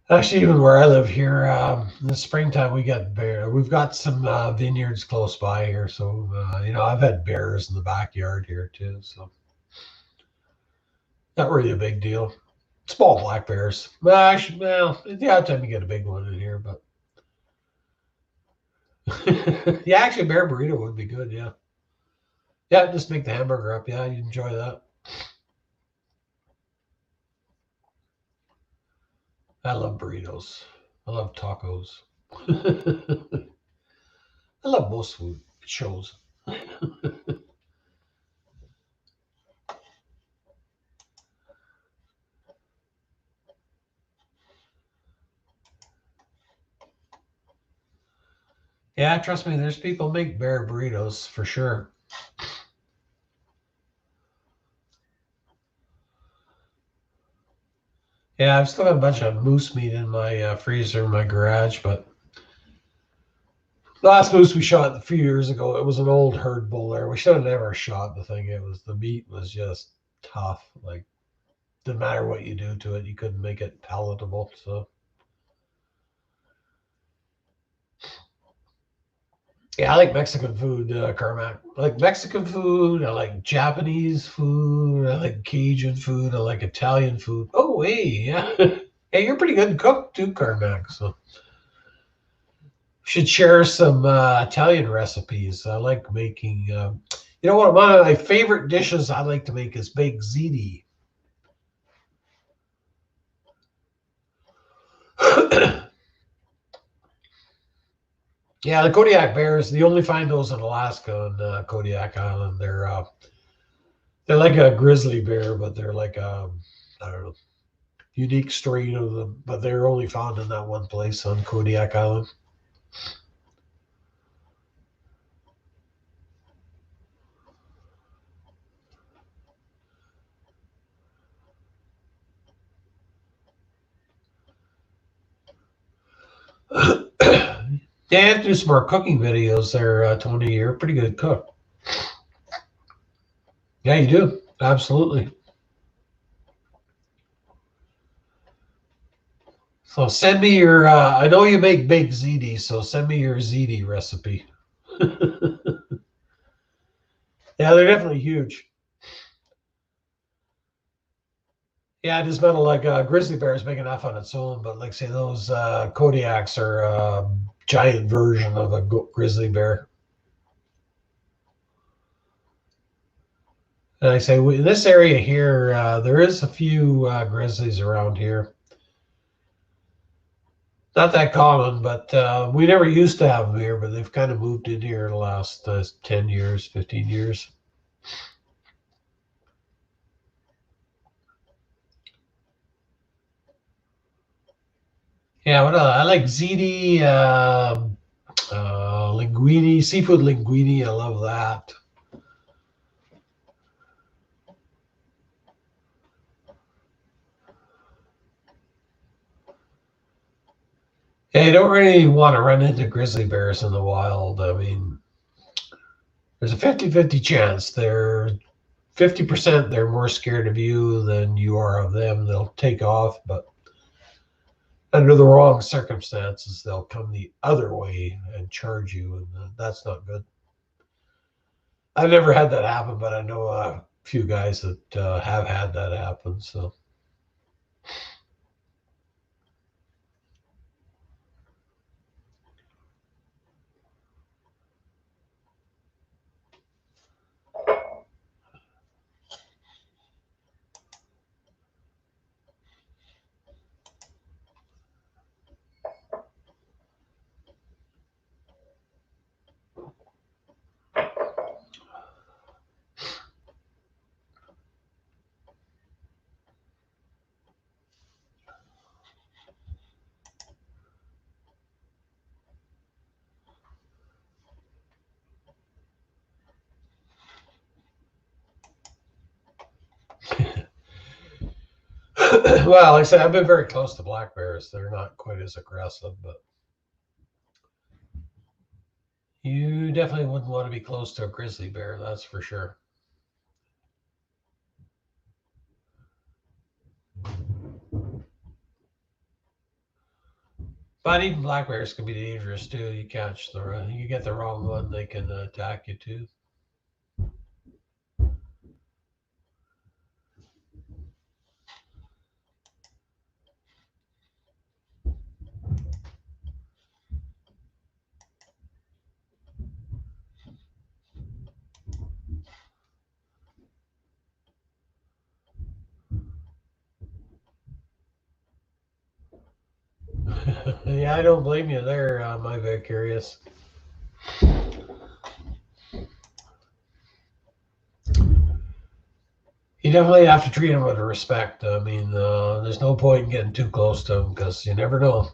Actually, even where I live here, in the springtime we get bear. We've got some vineyards close by here, so I've had bears in the backyard here too. So not really a big deal. Small black bears. Well, actually, well, the odd time you get a big one in here, but yeah, actually, bear burrito would be good. Yeah, yeah, just make the hamburger up. Yeah, you'd enjoy that. I love burritos. I love tacos. I love most food. It shows. Yeah, trust me, there's people make bear burritos for sure. Yeah, I've still got a bunch of moose meat in my freezer in my garage, but the last moose we shot a few years ago, it was an old herd bull there. We should have never shot the thing. The meat was just tough. Like, didn't matter what you do to it, you couldn't make it palatable. So yeah, I like Mexican food, Carmack. I like Mexican food. I like Japanese food. I like Cajun food. I like Italian food. Oh, hey, yeah. Hey, you're pretty good cook too, Carmack. So should share some Italian recipes. I like making. One of my favorite dishes I like to make is baked ziti. Yeah, the Kodiak bears, you only find those in Alaska on Kodiak Island. They're like a grizzly bear, but they're like I don't know, unique strain of them. But they're only found in that one place on Kodiak Island. Yeah, I have to do some more cooking videos there, Tony. You're a pretty good cook. Yeah, you do. Absolutely. So send me your, I know you make baked ziti, so send me your ziti recipe. Yeah, they're definitely huge. Yeah, I just meant like a grizzly bear is big enough on its own, but like say those Kodiaks are a giant version of a grizzly bear. And I say in this area here, there is a few grizzlies around here. Not that common, but we never used to have them here, but they've kind of moved in here in the last 10 years, 15 years. Yeah, what I like ziti, linguine, seafood linguine. I love that. Yeah, you don't really want to run into grizzly bears in the wild. I mean, there's a 50-50 chance. They're 50% they're more scared of you than you are of them. They'll take off, but under the wrong circumstances, they'll come the other way and charge you, and that's not good. I've never had that happen, but I know a few guys that have had that happen. So, well, like I said, I've been very close to black bears. They're not quite as aggressive, but you definitely wouldn't want to be close to a grizzly bear. That's for sure. But even black bears can be dangerous too. You get the wrong one, they can attack you too. Yeah, I don't blame you there, my vicarious. You definitely have to treat them with respect. I mean, there's no point in getting too close to them because you never know.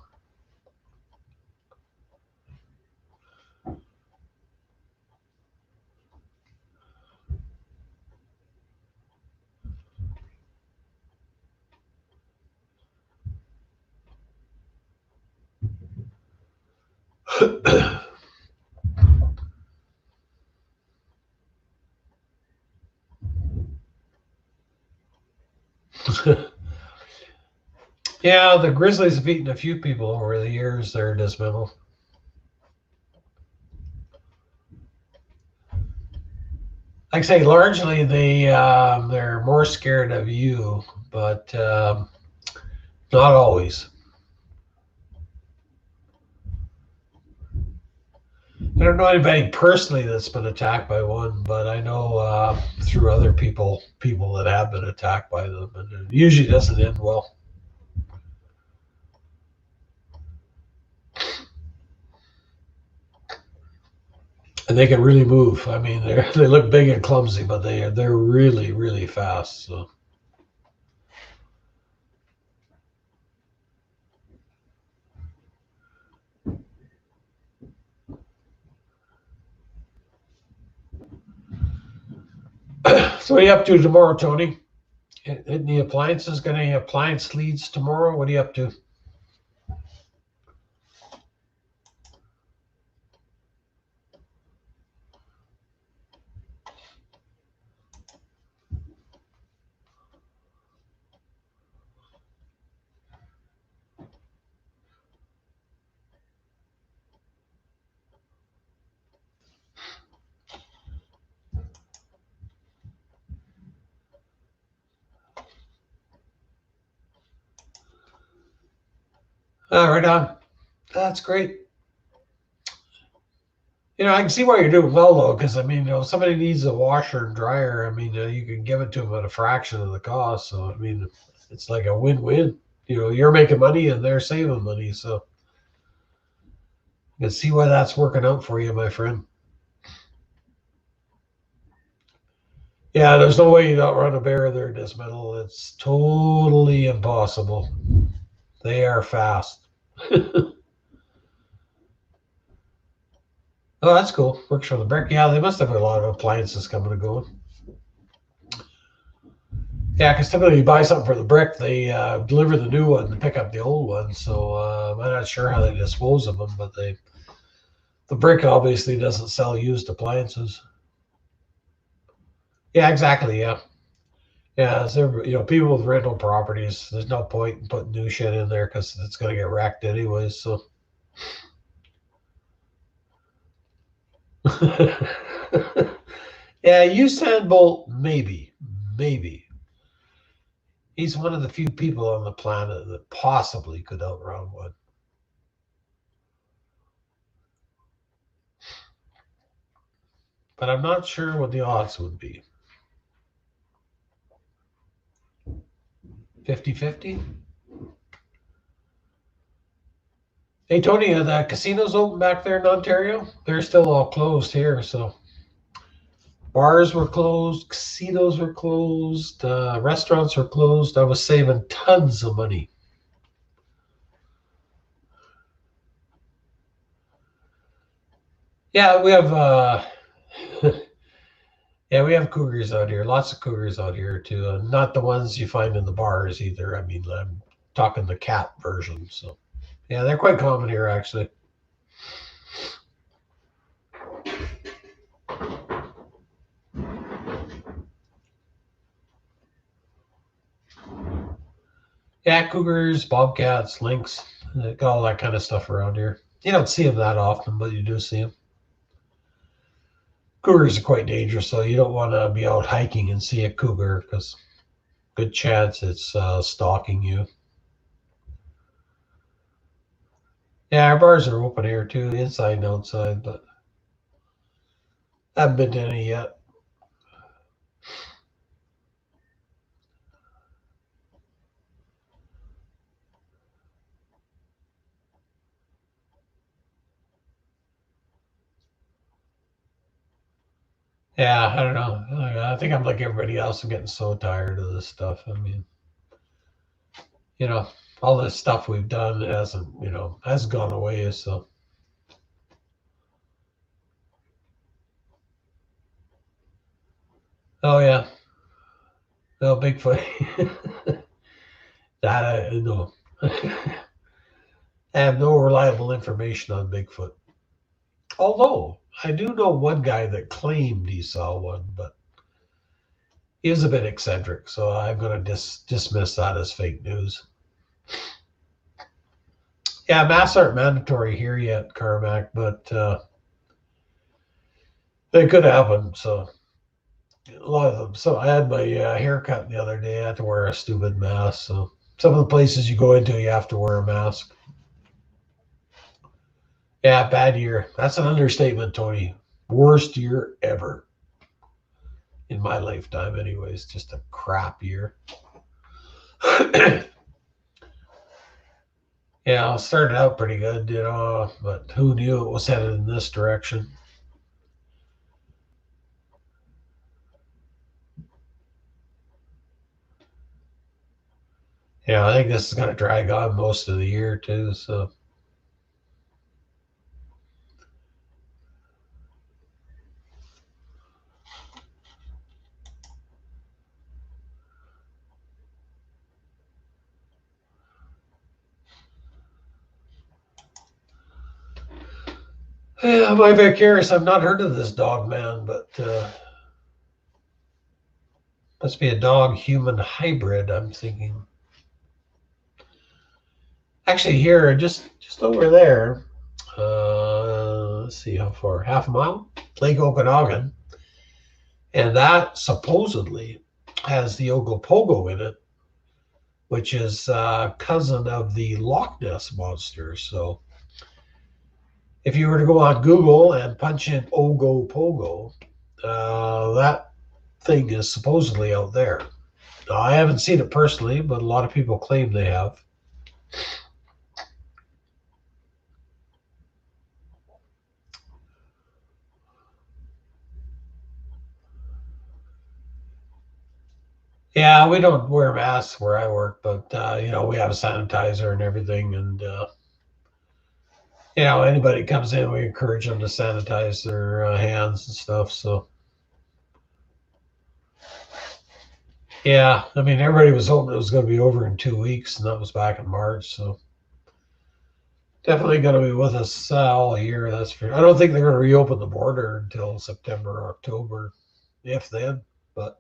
Yeah, the grizzlies have eaten a few people over the years there, Dismantle. Like I say, largely they're more scared of you, but not always. I don't know anybody personally that's been attacked by one, but I know through other people that have been attacked by them, and it usually doesn't end well. And they can really move. I mean, they look big and clumsy, but they're really, really fast. So. So what are you up to tomorrow, Tony? Hitting the appliances? Got any appliance leads tomorrow? What are you up to? Right on. That's great. I can see why you're doing well though, because I mean, if somebody needs a washer and dryer, I mean, you can give it to them at a fraction of the cost. So I mean, it's like a win-win. You're making money and they're saving money, so you can see why that's working out for you, my friend. Yeah, there's no way you outrun a bear there, Dismetal. It's totally impossible. They are fast. Oh, that's cool. Works for the brick. Yeah, they must have a lot of appliances coming and going. Yeah, because typically you buy something for the brick, they deliver the new one and pick up the old one. So I'm not sure how they dispose of them, but the brick obviously doesn't sell used appliances. Yeah, exactly. Yeah, yeah. So, people with rental properties, there's no point in putting new shit in there because it's going to get wrecked anyways. So. Yeah, Usain Bolt, maybe. He's one of the few people on the planet that possibly could outrun one. But I'm not sure what the odds would be. 50-50? Hey, Tony, are the casinos open back there in Ontario? They're still all closed here, so bars were closed, casinos were closed, restaurants were closed. I was saving tons of money. Yeah, we have yeah, we have cougars out here. Lots of cougars out here too. Not the ones you find in the bars either. I mean, I'm talking the cat version. So yeah, they're quite common here actually. Yeah, cougars, bobcats, lynx, got all that kind of stuff around here. You don't see them that often, but you do see them. Cougars are quite dangerous, so you don't want to be out hiking and see a cougar because good chance it's stalking you. Yeah, our bars are open here too, inside and outside, but I haven't been to any yet. Yeah, I don't know. I think I'm like everybody else. I'm getting so tired of this stuff. I mean, you know, all this stuff we've done has gone away. So, oh yeah, no Bigfoot. That I know. I have no reliable information on Bigfoot. Although I do know one guy that claimed he saw one, but he was a bit eccentric. So I'm going to dismiss that as fake news. Yeah, masks aren't mandatory here yet, Carmack, but they could happen. So a lot of them. So I had my haircut the other day. I had to wear a stupid mask. So some of the places you go into, you have to wear a mask. Yeah, bad year. That's an understatement, Tony. Worst year ever in my lifetime, anyways. Just a crap year. Yeah, it started out pretty good, but who knew it was headed in this direction? Yeah, I think this is going to drag on most of the year too. So. Yeah, I'm very curious. I've not heard of this dog man, but must be a dog-human hybrid, I'm thinking. Actually, here, just over there, let's see how far, half a mile, Lake Okanagan, and that supposedly has the Ogopogo in it, which is a cousin of the Loch Ness monster. So if you were to go on Google and punch in Ogopogo, that thing is supposedly out there. Now, I haven't seen it personally, but a lot of people claim they have. Yeah, we don't wear masks where I work, but we have a sanitizer and everything, and anybody comes in, we encourage them to sanitize their hands and stuff. So yeah, I mean, everybody was hoping it was going to be over in 2 weeks, and that was back in March. So definitely going to be with us all year. That's for. I don't think they're going to reopen the border until September or October, if then. But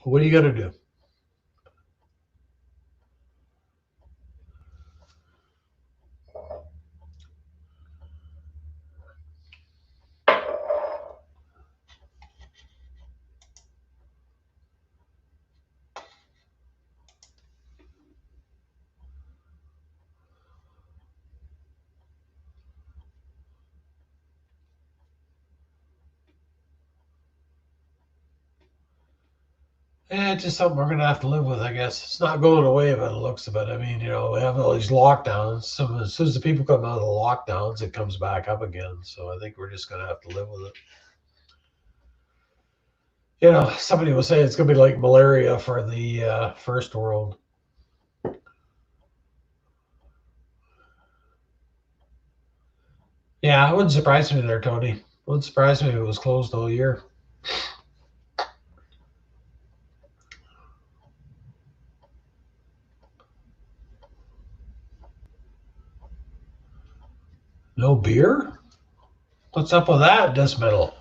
what are you going to do? It's just something we're going to have to live with, I guess. It's not going away by the looks of it. I mean, we have all these lockdowns. So as soon as the people come out of the lockdowns, it comes back up again. So I think we're just going to have to live with it. Somebody was saying it's going to be like malaria for the first world. Yeah, it wouldn't surprise me there, Tony. It wouldn't surprise me if it was closed all year. No beer? What's up with that, Dismetal?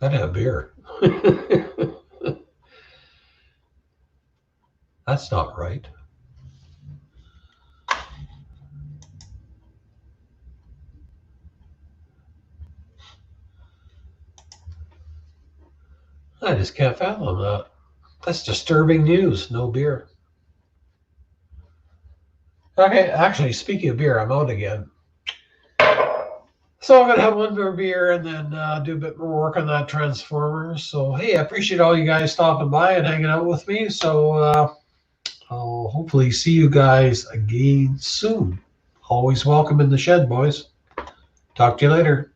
Gotta have beer. That's not right. I just can't fathom that. That's disturbing news. No beer. Okay, actually, speaking of beer, I'm out again. So I'm going to have one more beer and then do a bit more work on that Transformer. So, hey, I appreciate all you guys stopping by and hanging out with me. So I'll hopefully see you guys again soon. Always welcome in the shed, boys. Talk to you later.